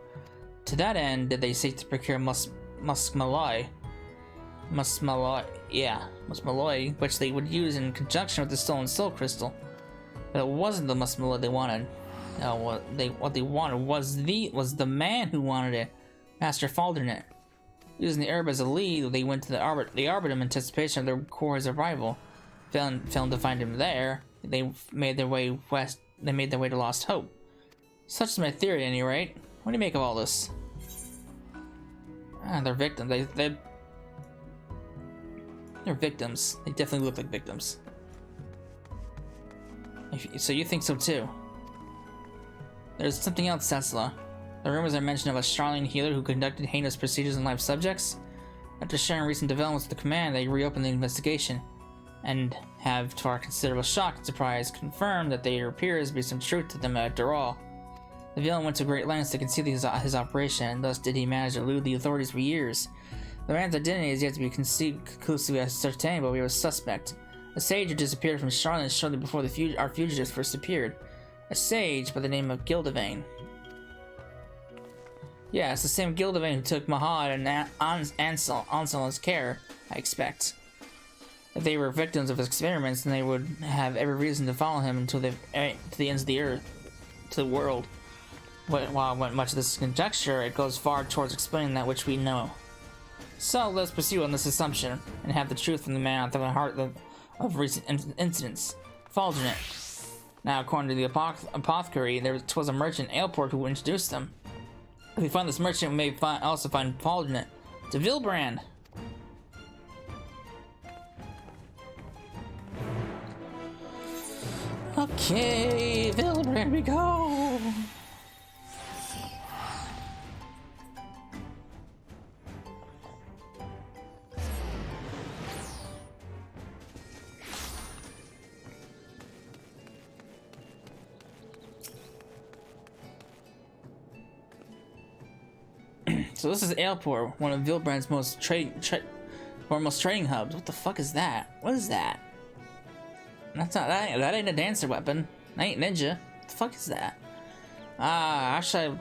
To that end, did they seek to procure musmaloi, which they would use in conjunction with the stolen soul crystal. But it wasn't the musmaloi they wanted. No, what they wanted was the man who wanted it, Master Faldernate. Using the herb as a lead, they went to the Arbitum in anticipation of their core's arrival. Failing to find him there, they made their way west. They made their way to Lost Hope. Such is my theory, at any rate. What do you make of all this? They're victims. They're victims. They definitely look like victims. So you think so too? There's something else, Tesla. The rumors I mentioned of a Charlene healer who conducted heinous procedures on live subjects? After sharing recent developments with the command, they reopened the investigation, and have, to our considerable shock and surprise, confirmed that there appears to be some truth to them after all. The villain went to great lengths to conceal his operation, and thus did he manage to elude the authorities for years. The man's identity is yet to be conclusively ascertained, but we have a suspect. A sage who disappeared from Charlotte shortly before our fugitives first appeared. A sage by the name of Gildavane. Yeah, it's the same Gildavane who took Mahad and Ansel's care, I expect. If they were victims of his experiments, then they would have every reason to follow him until to the ends of the earth, to the world. But while much of this is conjecture, it goes far towards explaining that which we know. So let's pursue on this assumption and have the truth from the man at the heart of recent incidents. Faldernate. Now, according to the apothecary, there was a merchant Aleport who introduced them. If we find this merchant, we may also find Faldernate. To Vilbrand. Okay, Vilbrand we go. So this is Aleport, one of Vilbrand's most trading hubs. What the fuck is that? What is that? That's not that ain't a dancer weapon. That ain't ninja. What the fuck is that? Ah, should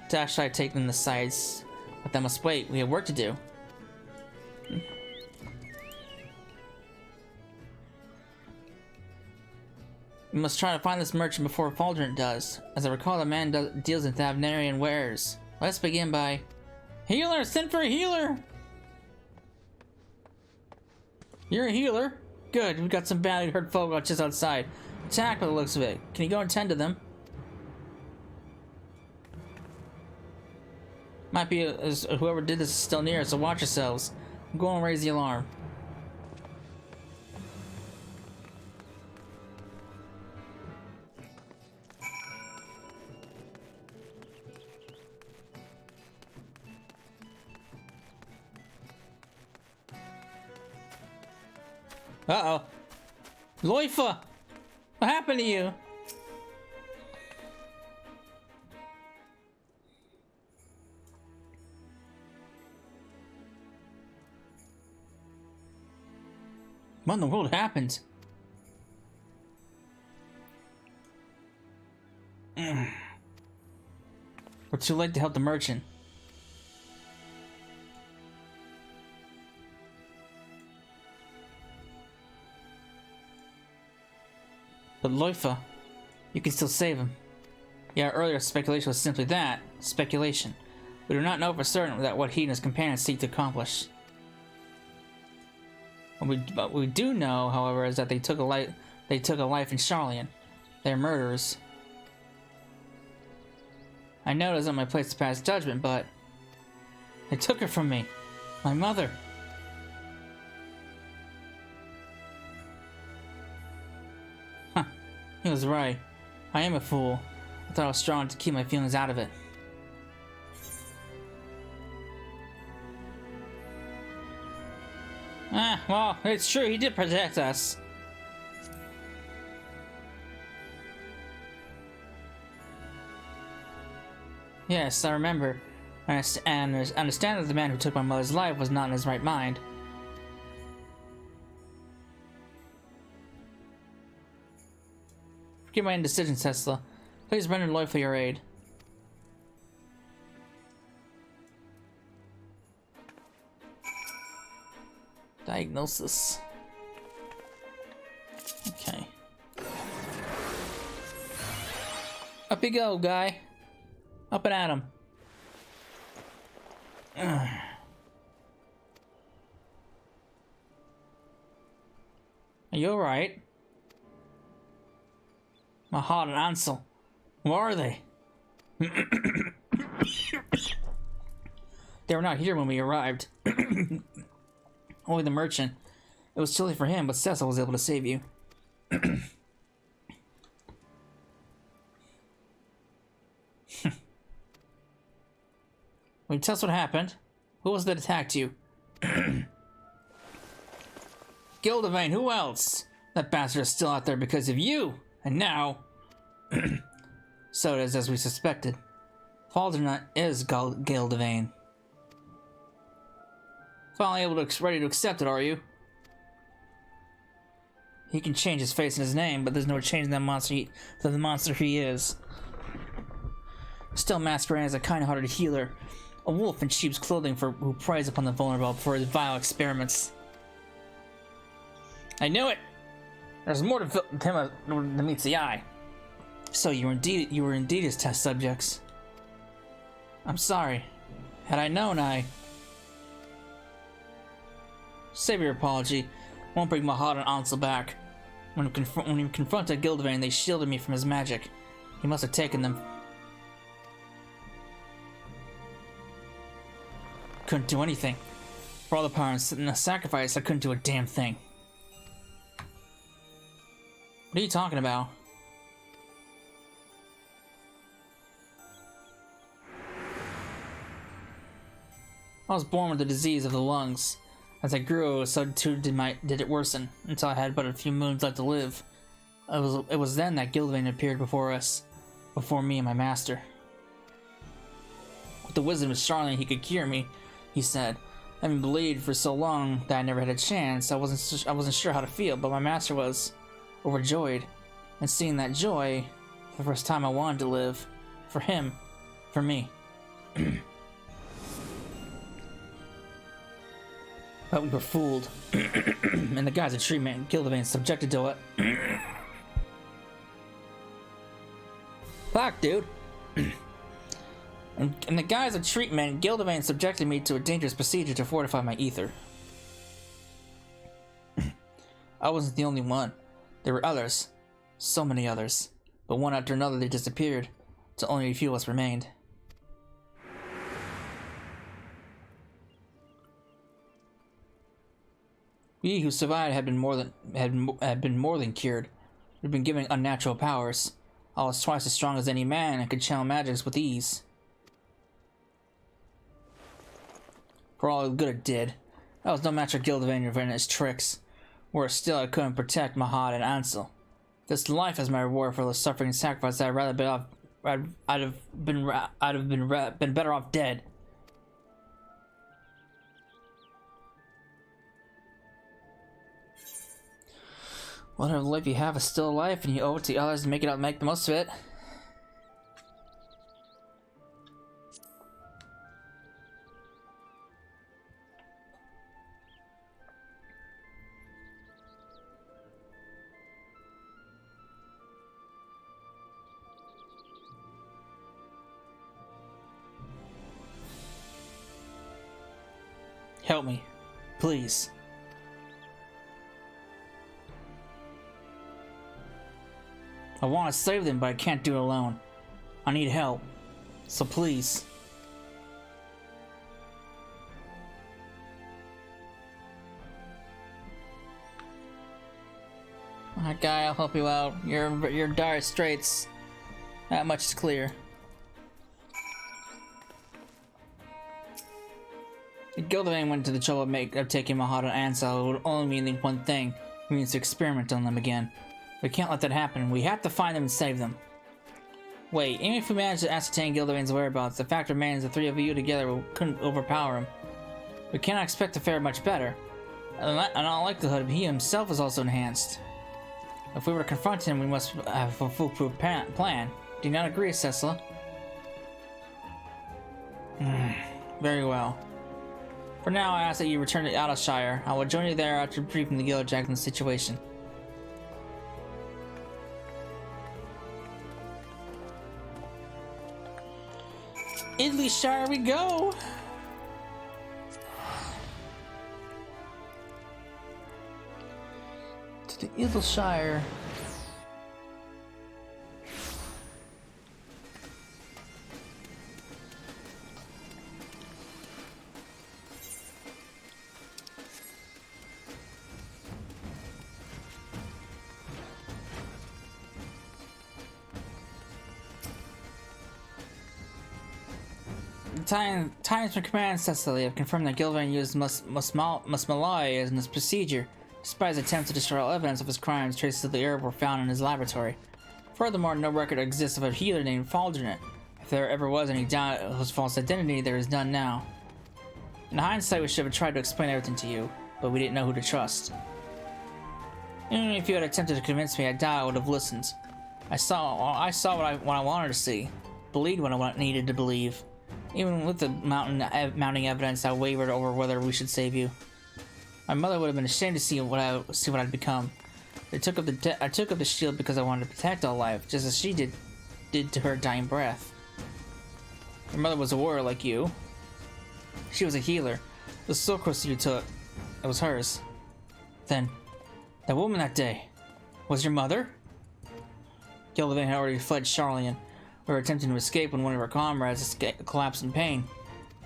I take them to the sides? But that must wait. We have work to do. We must try to find this merchant before Faldernate does. As I recall, the man deals in Thavnarian wares. Let's begin by... Healer! Send for a healer! You're a healer? Good, we've got some badly hurt folk just outside. Attack by the looks of it. Can you go and tend to them? Might be whoever did this is still near us, so watch yourselves. I'm going to raise the alarm. Uh-oh. Loifa! What happened to you? What in the world happened? We're too late to help the merchant. But Loifa, you can still save him. Yeah, earlier speculation was simply that, speculation. We do not know for certain that what he and his companions seek to accomplish. What we do know, however, is that they took a life in Charlian. They're murderers. I know it isn't my place to pass judgment, but they took her from me. My mother. He was right. I am a fool. I thought I was strong to keep my feelings out of it. Well, it's true, he did protect us. Yes, I remember. And understand that the man who took my mother's life was not in his right mind. Forgive my indecision, Tesla. Please render Loy for your aid. Diagnosis. Okay. Up you go, guy. Up and at him. Are you alright? Mahad and Ansel. Where are they? They were not here when we arrived. Only the merchant. It was chilly for him, but Cecil was able to save you. Will you tell us what happened? Who was that attacked you? Gildevane, who else? That bastard is still out there because of you! And now... So it is as we suspected. Faldernet is Gildevane. Finally ready to accept it, are you? He can change his face and his name, but there's no change in that the monster he is. Still masquerading as a kind-hearted healer, a wolf in sheep's clothing who preys upon the vulnerable for his vile experiments. I knew it! There's more to him than meets the eye. So you were indeed his test subjects. I'm sorry. Had I known, Save your apology. Won't bring Mahad and Ansel back. When we confronted Gildevane, they shielded me from his magic. He must have taken them. Couldn't do anything. For all the power in the sacrifice, I couldn't do a damn thing. What are you talking about? I was born with the disease of the lungs. As I grew, so too did it worsen, until I had but a few moons left to live. It was then that Gildevane appeared before us, before me and my master. With the wisdom of Charlene, he could cure me, he said. Having believed for so long that I never had a chance, I wasn't sure how to feel, but my master was overjoyed. And seeing that joy, for the first time I wanted to live. For him. For me. But we were fooled. And the guise of treatment, Gildevane subjected to it. Fuck, dude. In the guise of treatment, Gildevane subjected me to a dangerous procedure to fortify my ether. I wasn't the only one. There were others. So many others. But one after another they disappeared, till only a few of us remained. We who survived had been more than cured. We'd been given unnatural powers. I was twice as strong as any man and could channel magics with ease. For all the good it did, I was no match for Gildevane and his tricks. Worse still, I couldn't protect Mahad and Ansel. This life is my reward for the suffering and sacrifice that I'd have been better off dead. Whatever life you have is still a life, and you owe it to others to make the most of it. Help me, please. I want to save them, but I can't do it alone. I need help, so please. Alright, guy, I'll help you out. You're in dire straits. That much is clear. If Gildevane went to the trouble of taking Mahad and Ansel, it would only mean one thing. It means to experiment on them again. We can't let that happen. We have to find them and save them. Wait, even if we manage to ascertain Gildevane's whereabouts, the fact remains the three of you together couldn't overpower him. We cannot expect to fare much better. And in all likelihood, he himself is also enhanced. If we were to confront him, we must have a foolproof plan. Do you not agree, Cecila? Very well. For now, I ask that you return to Aldershire. I will join you there after briefing the Gilderjack on the situation. Endwalker we go! To the Endwalker. Times from Command Cecily have confirmed that Gilvain used Musmalai as in his procedure. Despite his attempt to destroy all evidence of his crimes, traces of the herb were found in his laboratory. Furthermore, no record exists of a healer named Faldernate. If there ever was any doubt of his false identity, there is none now. In hindsight, we should have tried to explain everything to you, but we didn't know who to trust. Even if you had attempted to convince me, I doubt I would have listened. I saw what I wanted to see, believed what I needed to believe. Even with the mounting evidence, I wavered over whether we should save you. My mother would have been ashamed to see what I'd become. I took up the shield because I wanted to protect all life, just as she did to her dying breath. Your mother was a warrior like you. She was a healer. The soul crystal you took, it was hers. Then, that woman that day, was your mother? Gilvain had already fled Charlian. We were attempting to escape when one of our comrades collapsed in pain.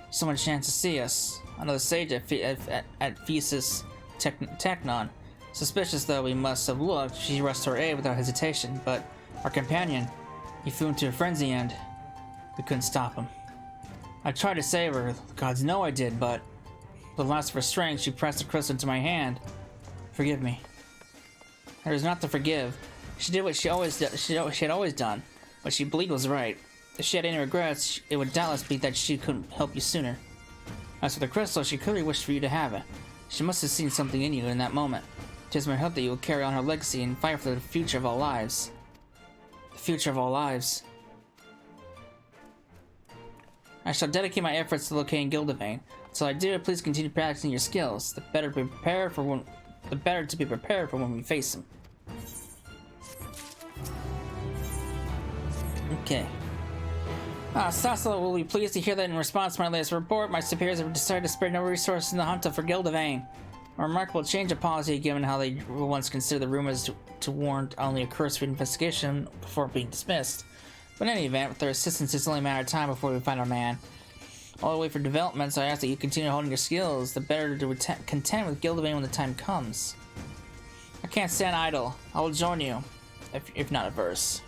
Someone chanced to see us. Another sage at Phesis Technon. Suspicious though we must have looked, she rushed to our aid without hesitation, but our companion, he flew into a frenzy and we couldn't stop him. I tried to save her, the gods know I did, but with the last of her strength, she pressed the crystal into my hand. Forgive me. There is not to forgive. She did what she had always done. What she believed was right. If she had any regrets, it would doubtless be that she couldn't help you sooner. As for the crystal, she clearly wished for you to have it. She must have seen something in you in that moment. It is my hope that you will carry on her legacy and fight for the future of all lives. The future of all lives. I shall dedicate my efforts to locating Gilvain. Until I do, please continue practicing your skills. The better to be prepared for when we face him. Okay. Sassala will be pleased to hear that in response to my latest report, my superiors have decided to spare no resources in the hunt for Gilvain. A remarkable change of policy given how they once considered the rumors to warrant only a cursory investigation before being dismissed. But in any event, with their assistance, it's only a matter of time before we find our man. While we wait for development, so I ask that you continue holding your skills, the better to contend with Gilvain when the time comes. I can't stand idle. I will join you, if not averse.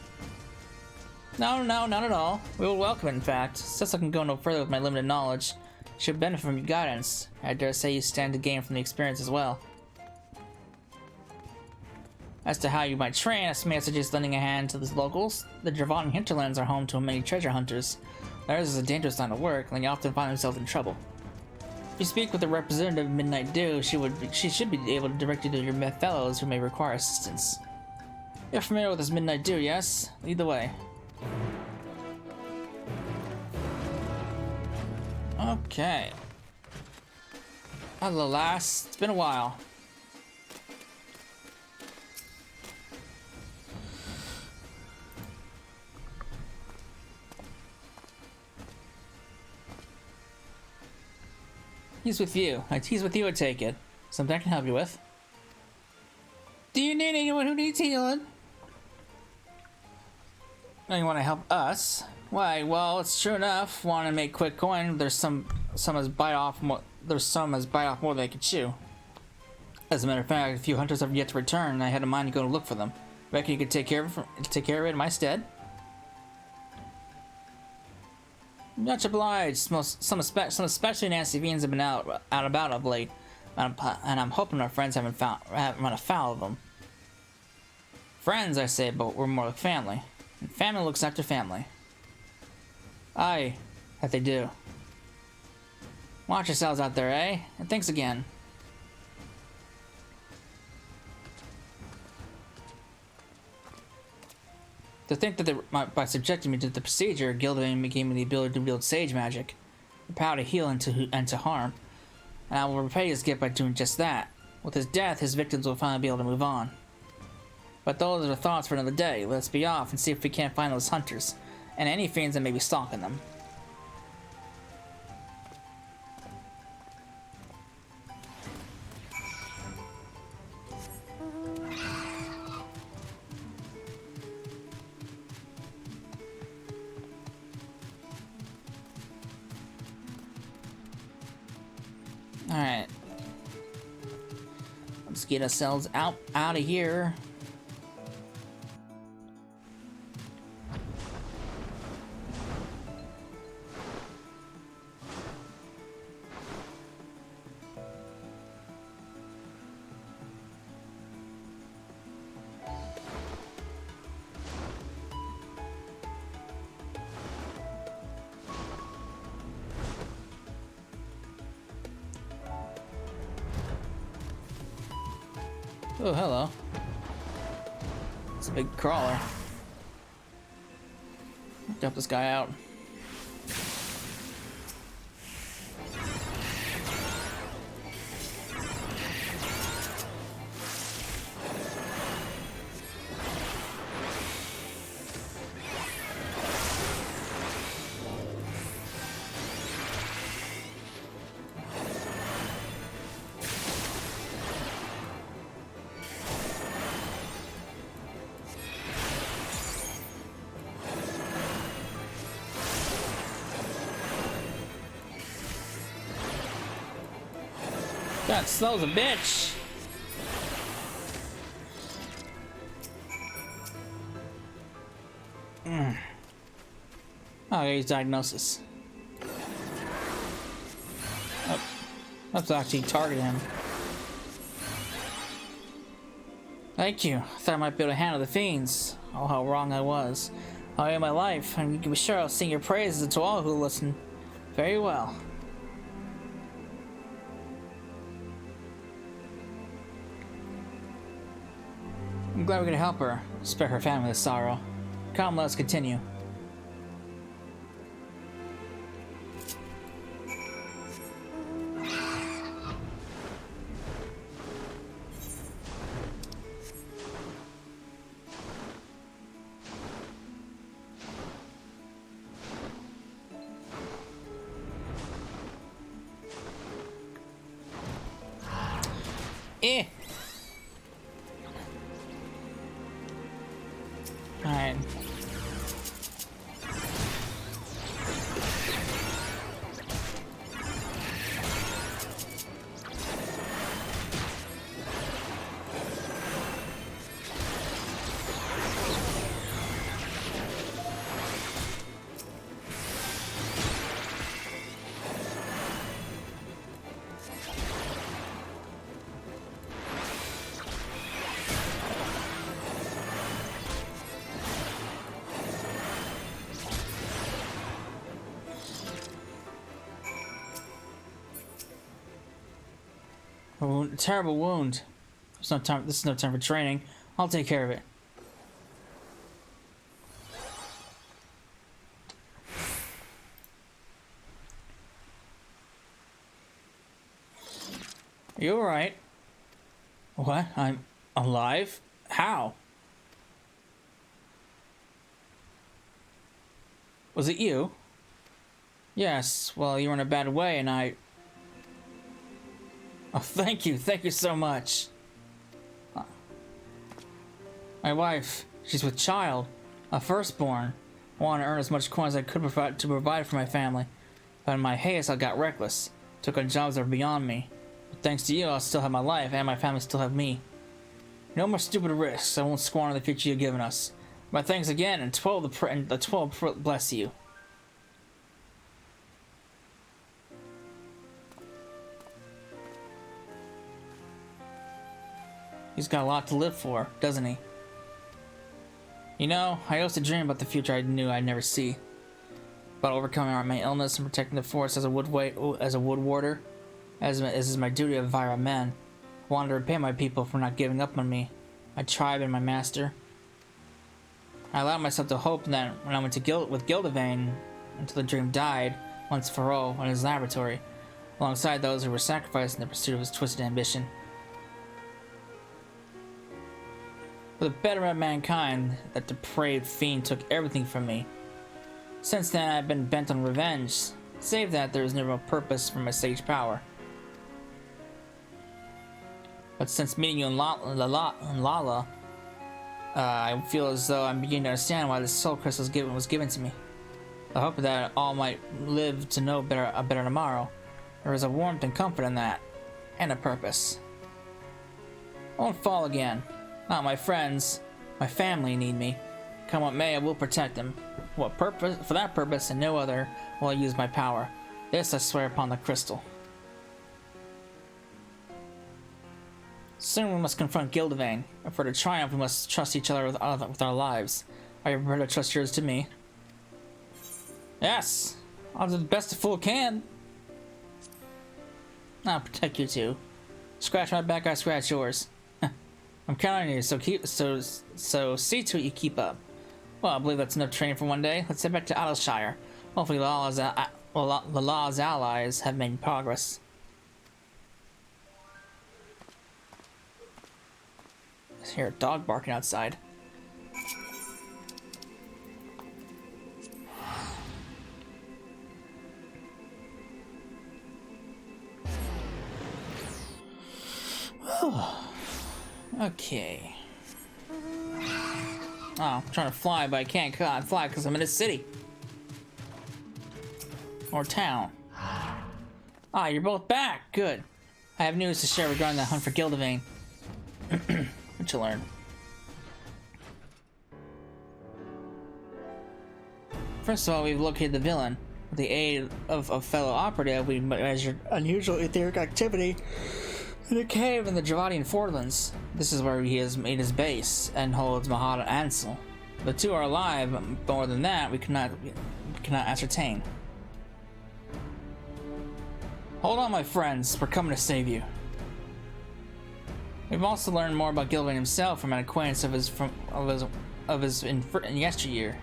No, not at all. We will welcome it, in fact. Since I can go no further with my limited knowledge, you should benefit from your guidance. I dare say you stand to gain from the experience as well. As to how you might train, I may suggest lending a hand to the locals. The Dravadan hinterlands are home to many treasure hunters. Theirs is a dangerous line of work, and they often find themselves in trouble. If you speak with the representative of Midnight Dew, she should be able to direct you to your fellows who may require assistance. You're familiar with this Midnight Dew, yes? Lead the way. Okay. Hello, lass. It's been a while. He's with you. He's with you, I take it. Something I can help you with. Do you need anyone who needs healing? No, you want to help us? Why? Well, it's true enough. Want to make quick coin? There's some as bite off more. There's some as bite off more than they can chew. As a matter of fact, a few hunters have yet to return, and I had in mind to go look for them. Reckon you could take care of it in my stead? Much obliged. Some especially nasty fiends have been out about of late, and I'm hoping our friends haven't run afoul of them. Friends, I say, but we're more like family. And family looks after family. Aye, that they do. Watch yourselves out there, eh? And thanks again. To think that by subjecting me to the procedure, Gilvain gave me the ability to wield sage magic, the power to heal and to harm, and I will repay his gift by doing just that. With his death, his victims will finally be able to move on. But those are thoughts for another day. Let's be off and see if we can't find those hunters, and any fiends that may be stalking them. Alright. Let's get ourselves out of here. Oh, hello. It's a big crawler. Dump this guy out. God, slow as a bitch. Oh, he's diagnosis. Oh, let's actually target him. Thank you. I thought I might be able to handle the fiends. Oh, how wrong I was. I owe you my life, and you can be sure I'll sing your praises to all who listen. Very well. I'm glad we could help her, spare her family the sorrow. Come, let us continue. Eh. Alright. A terrible wound. There's no time. This is no time for training. I'll take care of it. Are you alright? What? I'm alive? How? Was it you? Yes, well, you were in a bad way and I... Oh, thank you so much. My wife, she's with child, a firstborn. I wanted to earn as much coin as I could provide for my family. But in my haste, I got reckless. Took on jobs that were beyond me. But thanks to you, I'll still have my life, and my family still have me. No more stupid risks. I won't squander the future you've given us. My thanks again, and the 12 bless you. He's got a lot to live for, doesn't he? You know, I used to dream about the future I knew I'd never see. About overcoming my illness and protecting the forest as a wood warder, as is my duty of Vira men. I wanted to repay my people for not giving up on me, my tribe and my master. I allowed myself to hope that when I went to with Gildavane, until the dream died, once for all, in his laboratory, alongside those who were sacrificed in the pursuit of his twisted ambition. For the betterment of mankind, that depraved fiend took everything from me. Since then, I have been bent on revenge, save that there is no real purpose for my sage power. But since meeting you in Lala, I feel as though I'm beginning to understand why this soul crystal was given to me. I hope that all might live to know a better tomorrow. There is a warmth and comfort in that, and a purpose. I won't fall again. Not my friends, my family need me. Come what may, I will protect them. What purpose? For that purpose and no other will I use my power. This I swear upon the crystal. Soon we must confront Gildavane, and for the triumph we must trust each other with our lives. Are you prepared to trust yours to me? Yes! I'll do the best a fool can. I'll protect you too. Scratch my back, I scratch yours. I'm counting on you, so see to it you keep up. Well, I believe that's enough training for one day. Let's head back to Adelsshire. Hopefully Lala's allies have made progress. I hear a dog barking outside. Okay. Oh, I'm trying to fly, but I can't fly because I'm in a city. Or town. Ah, you're both back. Good. I have news to share regarding the hunt for Gildevane. What you learn? First of all, we've located the villain. With the aid of a fellow operative, we measured unusual etheric activity in a cave in the Javadian Fordlands. This is where he has made his base and holds Mahad and Ansel. The two are alive, but more than that, we cannot ascertain. Hold on, my friends. We're coming to save you. We've also learned more about Gildevane himself from an acquaintance of his in yesteryear.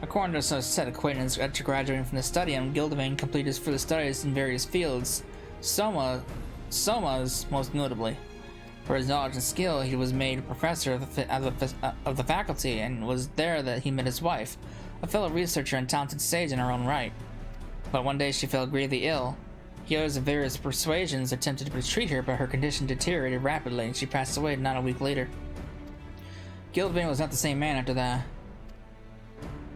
According to some said acquaintance, after graduating from the studium, Gildevane completed his further studies in various fields. Soma's most notably. For his knowledge and skill, he was made a professor of the faculty, and was there that he met his wife, a fellow researcher and talented sage in her own right. But one day she fell gravely ill. Healers of various persuasions attempted to treat her, but her condition deteriorated rapidly, and she passed away not a week later. Gildevane was not the same man after that.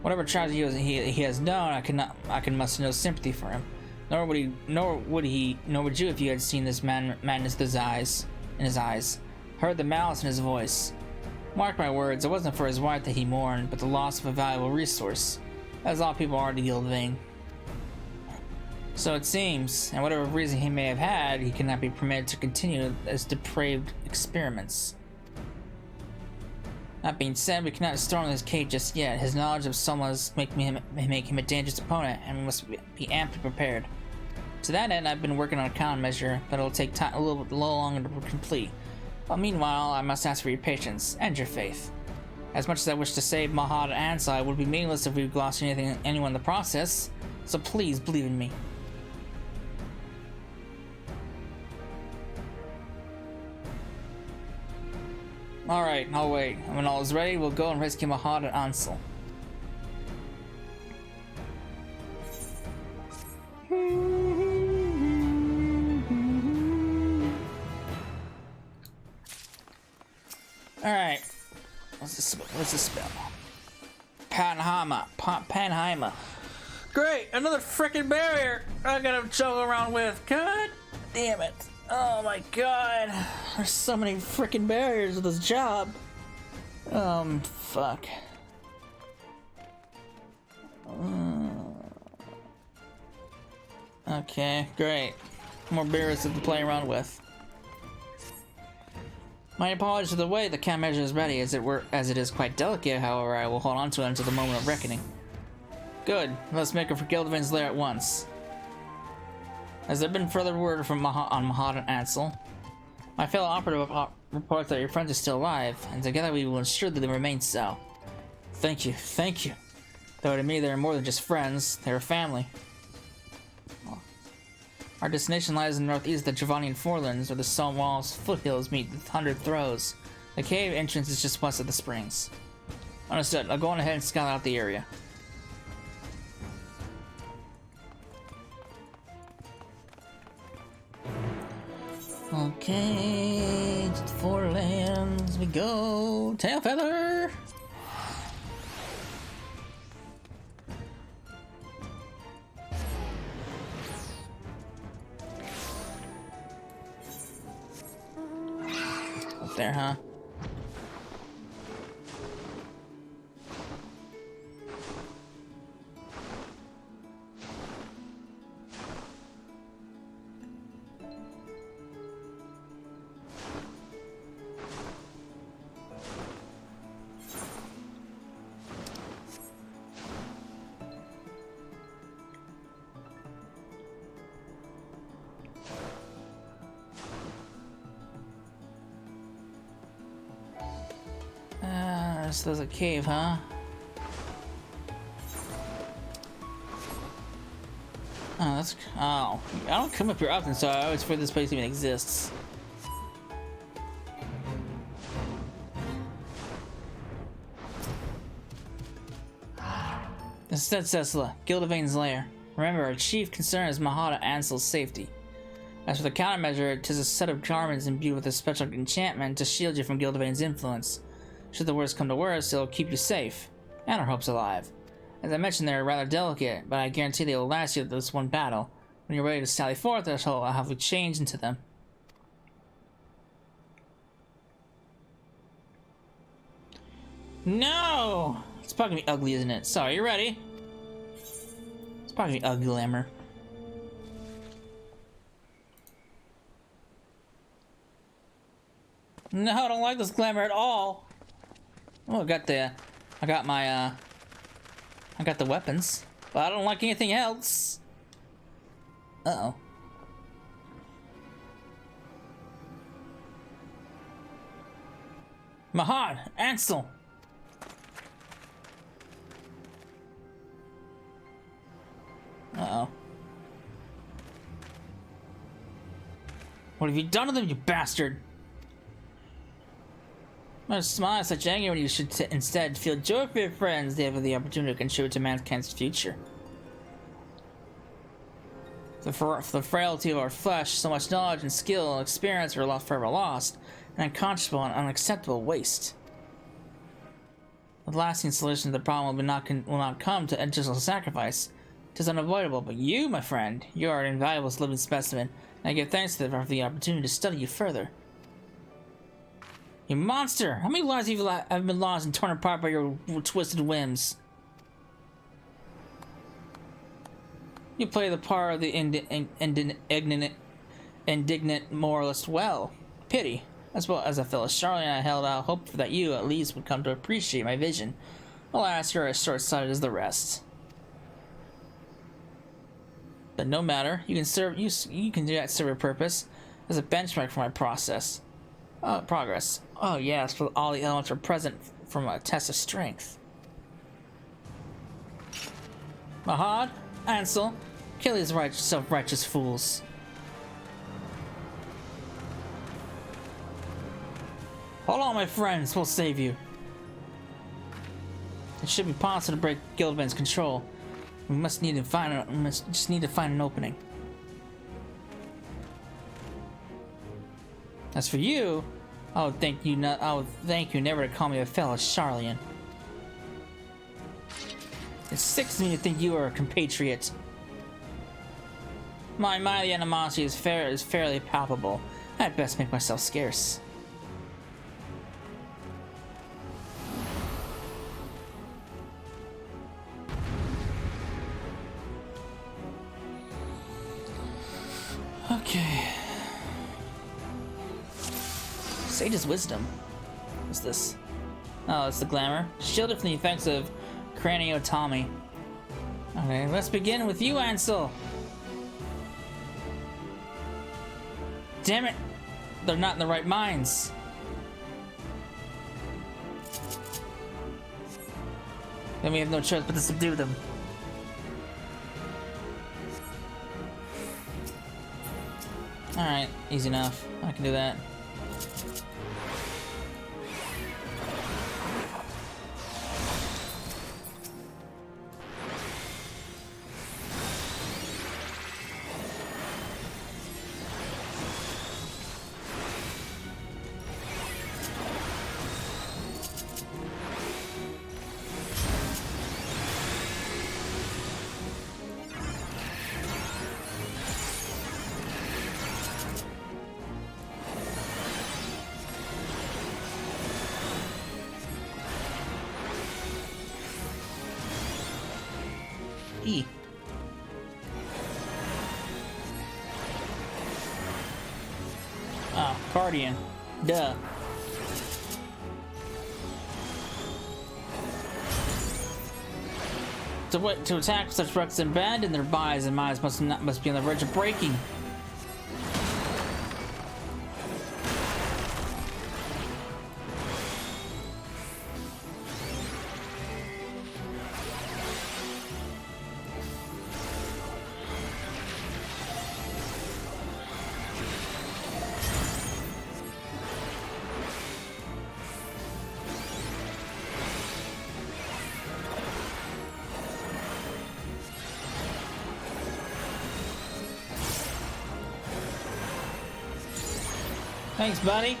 Whatever tragedy he has known, I can muster no sympathy for him. Nor would you if you had seen this madness in his eyes, heard the malice in his voice. Mark my words, it wasn't for his wife that he mourned, but the loss of a valuable resource, as all people are to Gildevane. So it seems, and whatever reason he may have had, he cannot be permitted to continue his depraved experiments. That being said, we cannot storm his cave just yet. His knowledge of Soma's make him a dangerous opponent, and we must be amply prepared. To that end, I've been working on a countermeasure, but it'll take time, a little longer to complete. But meanwhile, I must ask for your patience and your faith. As much as I wish to save Mahad and Ansel, it would be meaningless if we glossed anyone in the process. So please believe in me. Alright, I'll wait. When all is ready, we'll go and rescue Mahad and Ansel. Alright. What's this spell? Panheima. Great! Another freaking barrier I gotta juggle around with. God damn it. Oh my god. There's so many freaking barriers with this job. Fuck. Okay, great. More barriers to play around with. My apologies for the way the countermeasure is ready, as it is quite delicate. However, I will hold on to it until the moment of reckoning. Good. Let's make it for Gildevane's lair at once. Has there been further word from Mahad and Ansel? My fellow operative reports that your friends are still alive, and together we will ensure that they remain so. Thank you, thank you. Though to me they are more than just friends, they are family. Our destination lies in the northeast of the Javadian Fordlands, where the stone walls foothills meet the 100 Throws. The cave entrance is just west of the springs. Understood. I'll go on ahead and scout out the area. Okay, to the Forelands we go. Tail feather. Up there, huh? So there's a cave, huh? Oh, that's... Oh. I don't come up here often, so I always forget this place even exists. Instead, Cecila, Gildevain's lair. Remember, our chief concern is Mahada Ansel's safety. As for the countermeasure, 'tis a set of garments imbued with a special enchantment to shield you from Gildevain's influence. Should the worst come to worst, it'll keep you safe, and our hopes alive. As I mentioned, they're rather delicate, but I guarantee they will last you this one battle. When you're ready to sally forth, I'll have you change into them. No! It's probably gonna be ugly, isn't it? Sorry, you ready? It's probably gonna be ugly, glamour. No, I don't like this glamour at all. Oh, I got the weapons, but I don't like anything else. Uh-oh. Mahad, Ansel. Uh-oh. What have you done to them, you bastard? Don't smile such anger when you should instead feel joy for your friends. They have the opportunity to contribute to mankind's future. For the frailty of our flesh, so much knowledge and skill and experience are forever lost, and unconscionable and unacceptable waste. The lasting solution to the problem will not come to additional sacrifice. It is unavoidable, but you, my friend, you are an invaluable living specimen, and I give thanks to them for the opportunity to study you further. You monster! How many lives have been lost and torn apart by your twisted whims? You play the part of the indignant moralist well. Pity. As well as a fellow Charlie, I held out hope that you, at least, would come to appreciate my vision. Alas, you're as short-sighted as the rest. But no matter, you can do that serve a purpose as a benchmark for my progress. Oh yes, for all the elements are present from a test of strength. Mahad, Ansel, kill these self-righteous fools. Hold on, my friends, we'll save you. It should be possible to break Gildevain's control. We just need to find an opening. As for you, I would thank you never to call me a fellow Charlian. It sicks me to think you are a compatriot. The animosity is fairly palpable. I'd best make myself scarce. Okay. Sage's wisdom. What's this? Oh, it's the glamour. Shielded from the effects of craniotomy. Okay, let's begin with you, Ansel. Damn it! They're not in the right minds. Then we have no choice but to subdue them. Alright, easy enough. I can do that. E. Ah, Guardian. Duh. To attack such wrecks and abandon their bodies and minds must be on the verge of breaking. Thanks, buddy.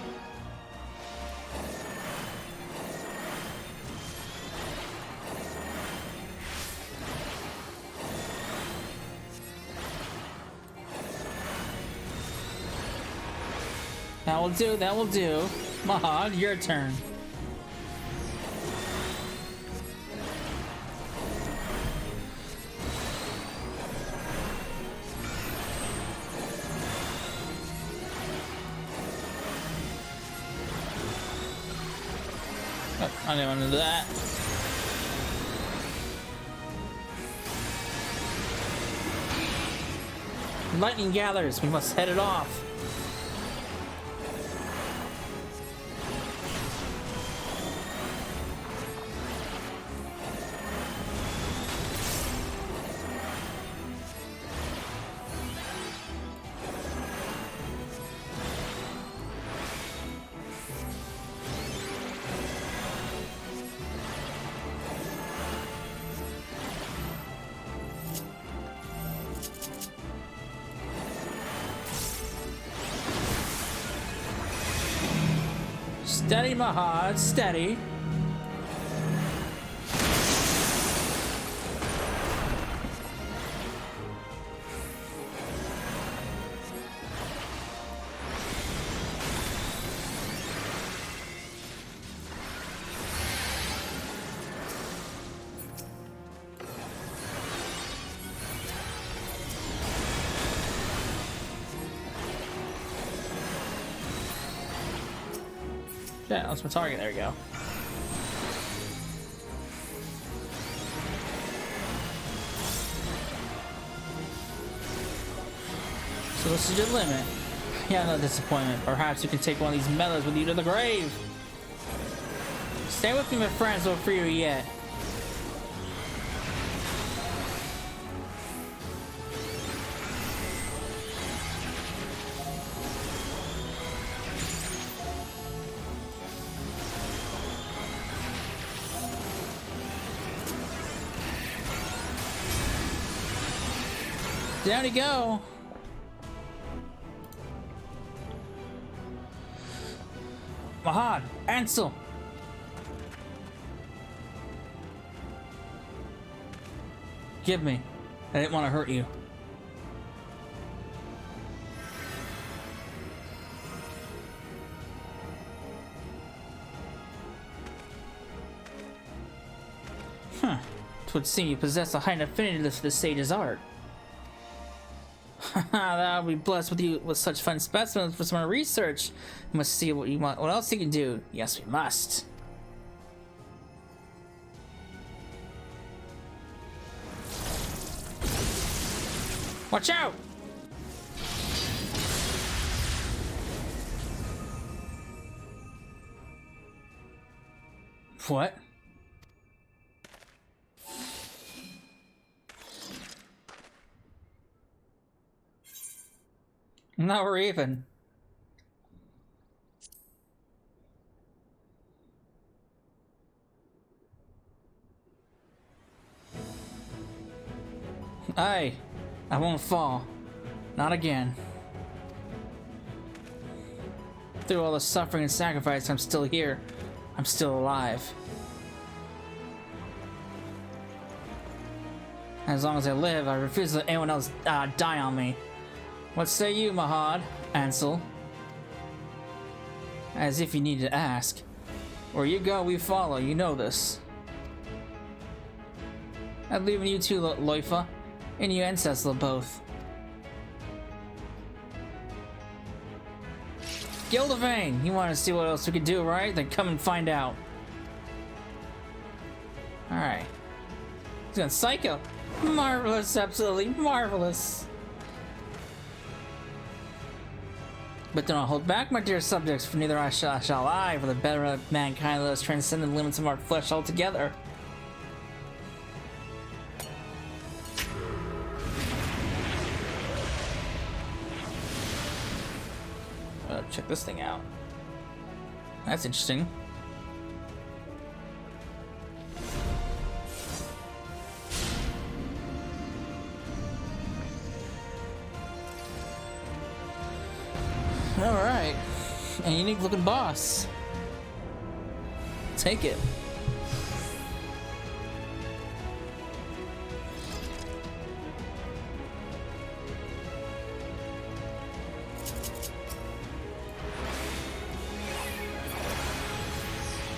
That will do, that will do. Mahad, your turn. Oh, I didn't want to do that. Lightning gathers, we must head it off. Steady, Mahad, steady. Yeah, that's my target. There we go. So this is your limit. Yeah, no disappointment. Perhaps you can take one of these mellows with you to the grave. Stay with me, my friends. Won't free you yet. Down you go. Mahad, Ansel. Give me. I didn't want to hurt you. Huh. It would seem you possess a high affinity for the sage's art. I'll be blessed with you with such fine specimens for some more research. We must see what you want. What else you can do? Yes, we must. Watch out! What? Now we're even. I won't fall. Not again. Through all the suffering and sacrifice, I'm still here. I'm still alive. As long as I live, I refuse to let anyone else die on me. What say you, Mahad? Ansel? As if you needed to ask. Where you go, we follow. You know this. I'm leaving you too, Loifa. And you ancestral both. Gildavane! You want to see what else we could do, right? Then come and find out. Alright. He's going psycho. Marvelous, absolutely marvelous. But do not hold back, my dear subjects, for neither shall I, for the better of mankind, let us transcend the limits of our flesh altogether. Check this thing out. That's interesting. Alright. A unique looking boss. Take it.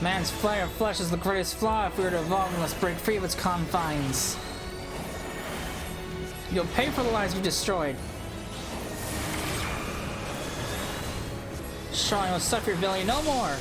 Man's flare of flesh is the greatest flaw. If we were to evolve, we must break free of its confines. You'll pay for the lives you destroyed. Showing will stuff your belly no more.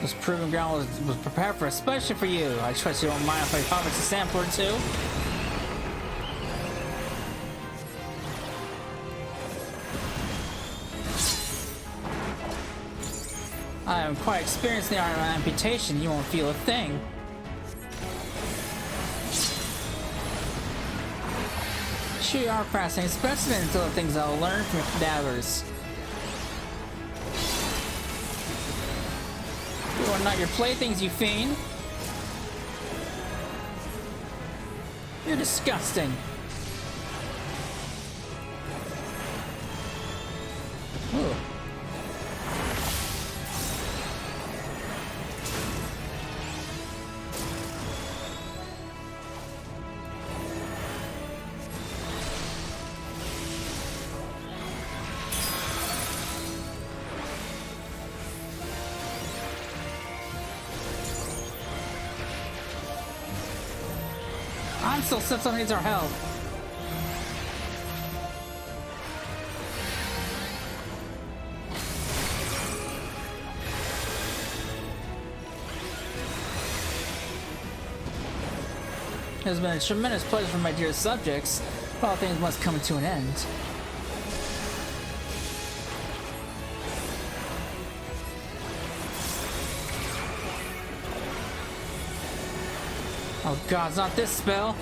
This proving ground was prepared for especially for you. I trust you won't mind if I harvest a sample or two. I am quite experienced in the art of amputation. You won't feel a thing. Sure, you are fascinating specimen until the things I'll learn from your cadavers. You are not your playthings, you fiend. You're disgusting. Ooh. I'm still sits on needs our help. It has been a tremendous pleasure for my dear subjects, but all things must come to an end. Oh god, it's not this spell!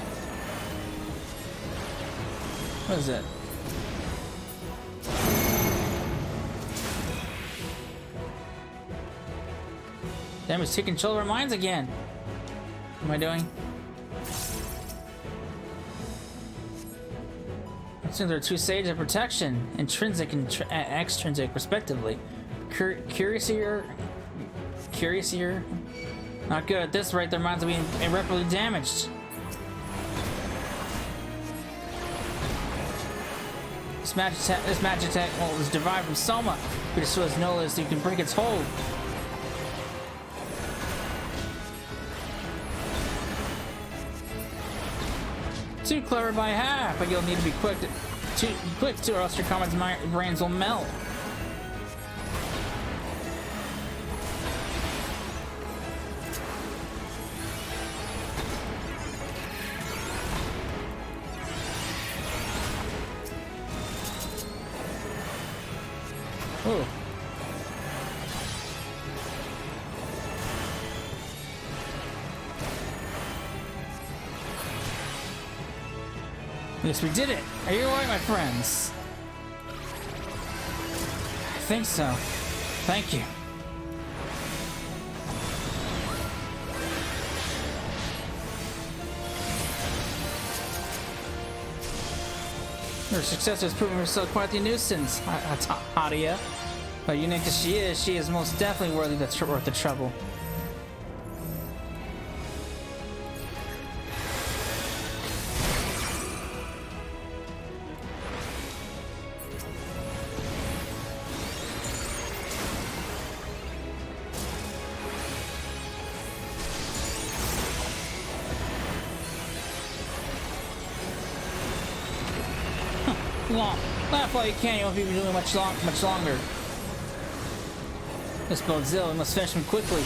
What is it? Damn, it's taking control of our minds again! What am I doing? I think there are two stages of protection, intrinsic and extrinsic, respectively. Curiousier. Not good at this rate, their minds are being irreparably damaged. This magic attack is derived from Soma. If it destroys Nouliths, you can break its hold. Too clever by half, but you'll need to be quick to or else your comrades' brains will melt. Ooh. Yes, we did it! Are you alright, my friends? I think so. Thank you. Her successor has proven herself quite the nuisance, Hadia. But unique as she is most definitely worth the trouble. Laugh while you can, you won't be doing much longer. This bodes ill, we must finish him quickly.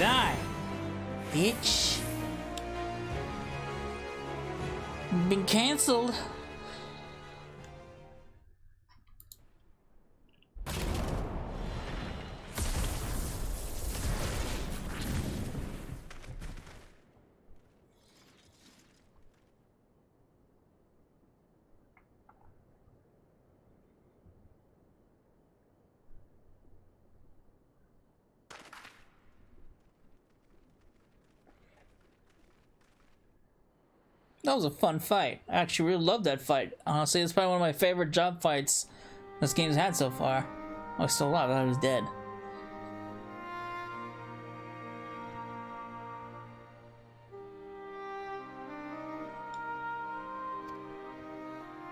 Die, bitch. Been cancelled. That was a fun fight. I actually really loved that fight. Honestly, it's probably one of my favorite job fights this game's had so far. I was still alive, I thought he was dead.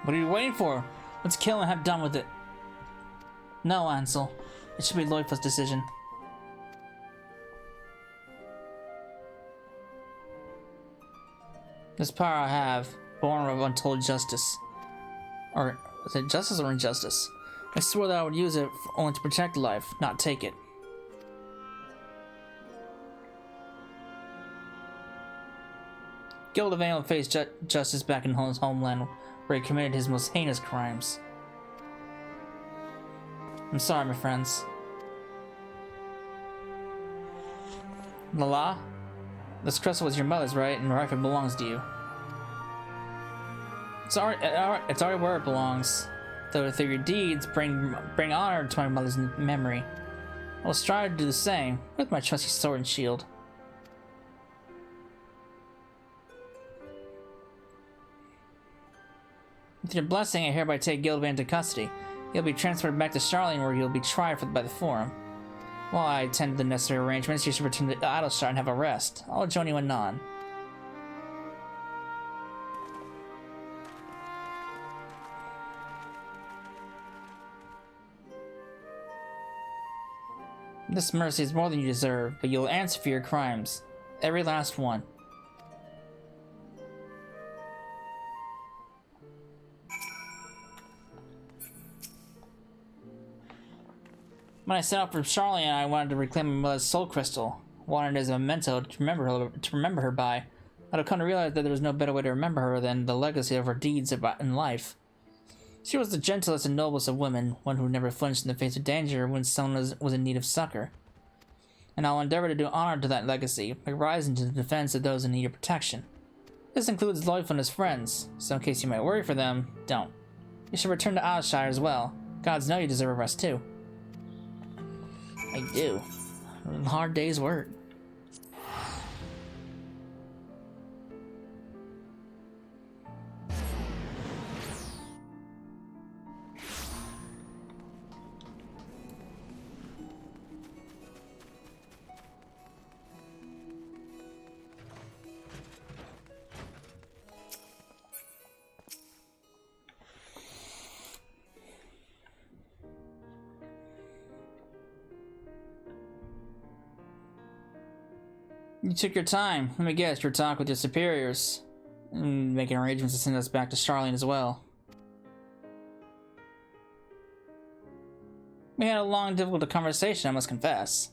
What are you waiting for? Let's kill and have done with it. No, Ansel. It should be Nouliths' decision. This power I have, born of untold justice. Or, is it justice or injustice? I swore that I would use it only to protect life, not take it. Gildevan will face justice back in his homeland, where he committed his most heinous crimes. I'm sorry, my friends. Lala? This crystal was your mother's, right? And right, it belongs to you. It's already where it belongs. Though through your deeds, bring honor to my mother's memory. I will strive to do the same with my trusty sword and shield. With your blessing, I hereby take Gildevan into custody. He'll be transferred back to Charlene, where he'll be tried by the Forum. While I attend to the necessary arrangements, you should return to Idleshire and have a rest. I'll join you anon. This mercy is more than you deserve, but you'll answer for your crimes. Every last one. When I set out from Charlene, I wanted to reclaim my mother's soul crystal. Wanted it as a memento to remember her by. I'd come to realize that there was no better way to remember her than the legacy of her deeds in life. She was the gentlest and noblest of women, one who never flinched in the face of danger when someone was in need of succor. And I'll endeavor to do honor to that legacy by rising to the defense of those in need of protection. This includes Nouliths and his friends, so in case you might worry for them, don't. You should return to Idleshire as well. Gods know you deserve a rest too. I do. A hard day's work. You took your time. Let me guess, your talk with your superiors. And making arrangements to send us back to Charlene as well. We had a long, difficult conversation, I must confess.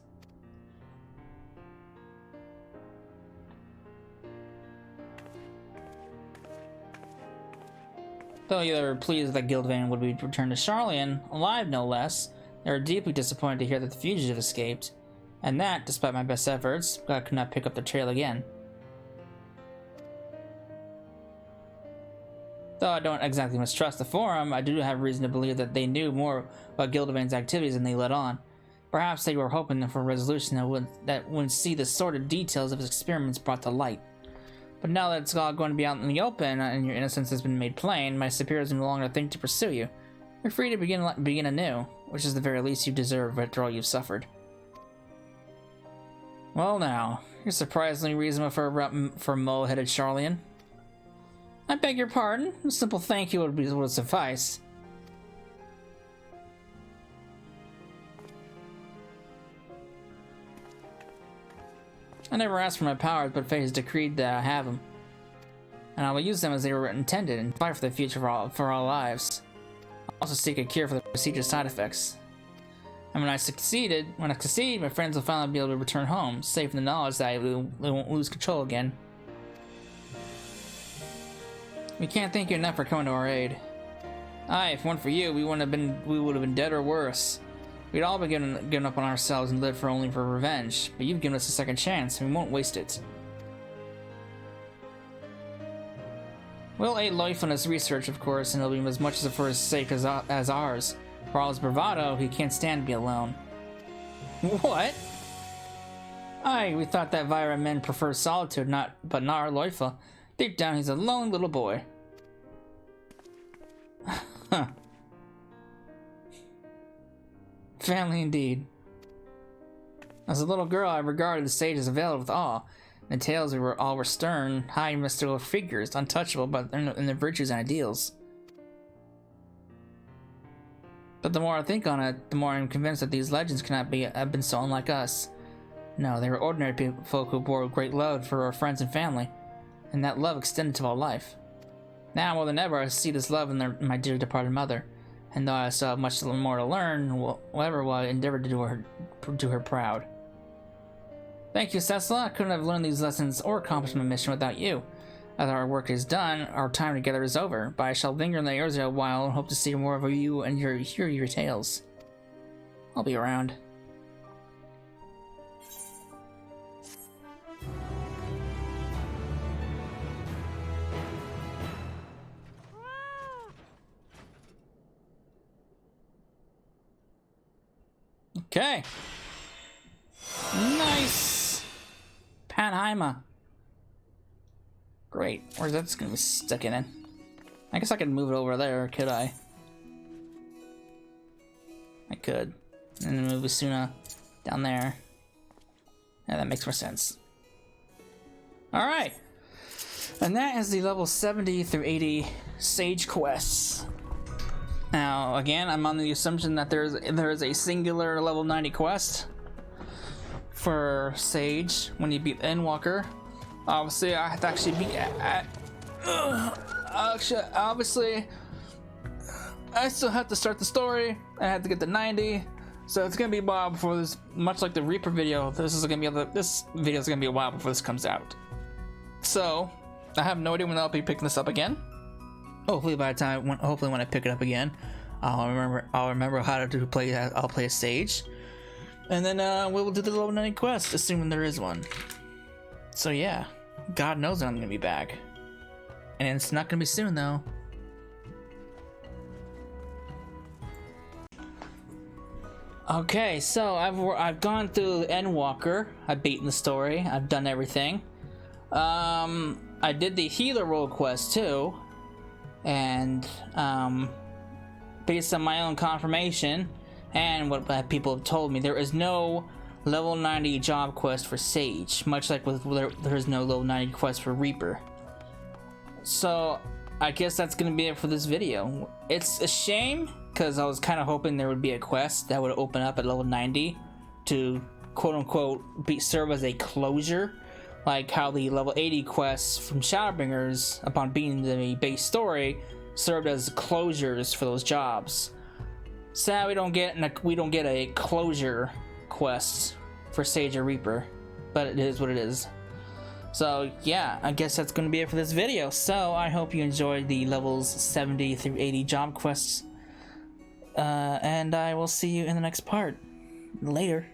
Though they were pleased that Gildevan would be returned to Charlene, alive no less, they were deeply disappointed to hear that the fugitive escaped. And that, despite my best efforts, God could not pick up the trail again. Though I don't exactly mistrust the Forum, I do have reason to believe that they knew more about Gildevan's activities than they let on. Perhaps they were hoping for a resolution that wouldn't see the sordid details of his experiments brought to light. But now that it's all going to be out in the open, and your innocence has been made plain, my superiors no longer think to pursue you. You're free to begin anew, which is the very least you deserve after all you've suffered. Well now, you're surprisingly reasonable for a mole-headed Charlian. I beg your pardon. A simple thank you would suffice. I never asked for my powers, but fate has decreed that I have them. And I will use them as they were intended and fight for the future for all lives. I'll also seek a cure for the procedure's side effects. And when I succeed, my friends will finally be able to return home, safe in the knowledge that they won't lose control again. We can't thank you enough for coming to our aid. Aye, if it weren't for you, we would have been dead or worse. We'd all be given up on ourselves and lived only for revenge. But you've given us a second chance, and we won't waste it. We'll aid Loif in his research, of course, and it'll be as much for his sake as ours. For all his bravado, he can't stand to be alone. What? Aye, we thought that Vira men prefer solitude, but not our Loifa. Deep down, he's a lone little boy. Huh. Family indeed. As a little girl, I regarded the sages veiled with awe. The tales all were stern, high mystical figures, untouchable in their virtues and ideals. But the more I think on it, the more I'm convinced that these legends cannot have been so unlike us. No, they were ordinary folk who bore great love for our friends and family, and that love extended to all life. Now more than ever, I see this love in my dear departed mother, and though I still have much more to learn, however, will I endeavor to do her proud. Thank you, Cecil. I couldn't have learned these lessons or accomplished my mission without you. As our work is done, our time together is over, but I shall linger in the area a while and hope to see more of you and hear your tales. I'll be around. Okay. Nice. Panheimer. Great. Where's that just gonna be sticking in? I guess I could move it over there, could I? I could. And then move Asuna down there. Yeah, that makes more sense. Alright. And that is the level 70 through 80 Sage quests. Now, again, I'm on the assumption that there is a singular level 90 quest for Sage when you beat Endwalker. Obviously, I have to actually beat obviously, I still have to start the story. I have to get to 90, so it's gonna be a while before this. Much like the Reaper video, this video is gonna be a while before this comes out. So, I have no idea when I'll be picking this up again. Hopefully by the time, hopefully when I pick it up again, I'll remember how to play. I'll play a Sage, and then we will do the level 90 quest, assuming there is one. So yeah, God knows when I'm gonna be back, and it's not gonna be soon though. Okay, so I've gone through Endwalker. I've beaten the story. I've done everything. I did the healer role quest too. And based on my own confirmation and what people have told me, there is no level 90 job quest for Sage, much like there is no level 90 quest for Reaper. So I guess that's gonna be it for this video. It's a shame because I was kind of hoping there would be a quest that would open up at level 90 to quote-unquote serve as a closure, like how the level 80 quests from Shadowbringers, upon beating the base story, served as closures for those jobs. Sad we don't get a closure quest for Sage or Reaper, but it is what it is. So yeah, I guess that's going to be it for this video. So I hope you enjoyed the levels 70 through 80 job quests, and I will see you in the next part. Later.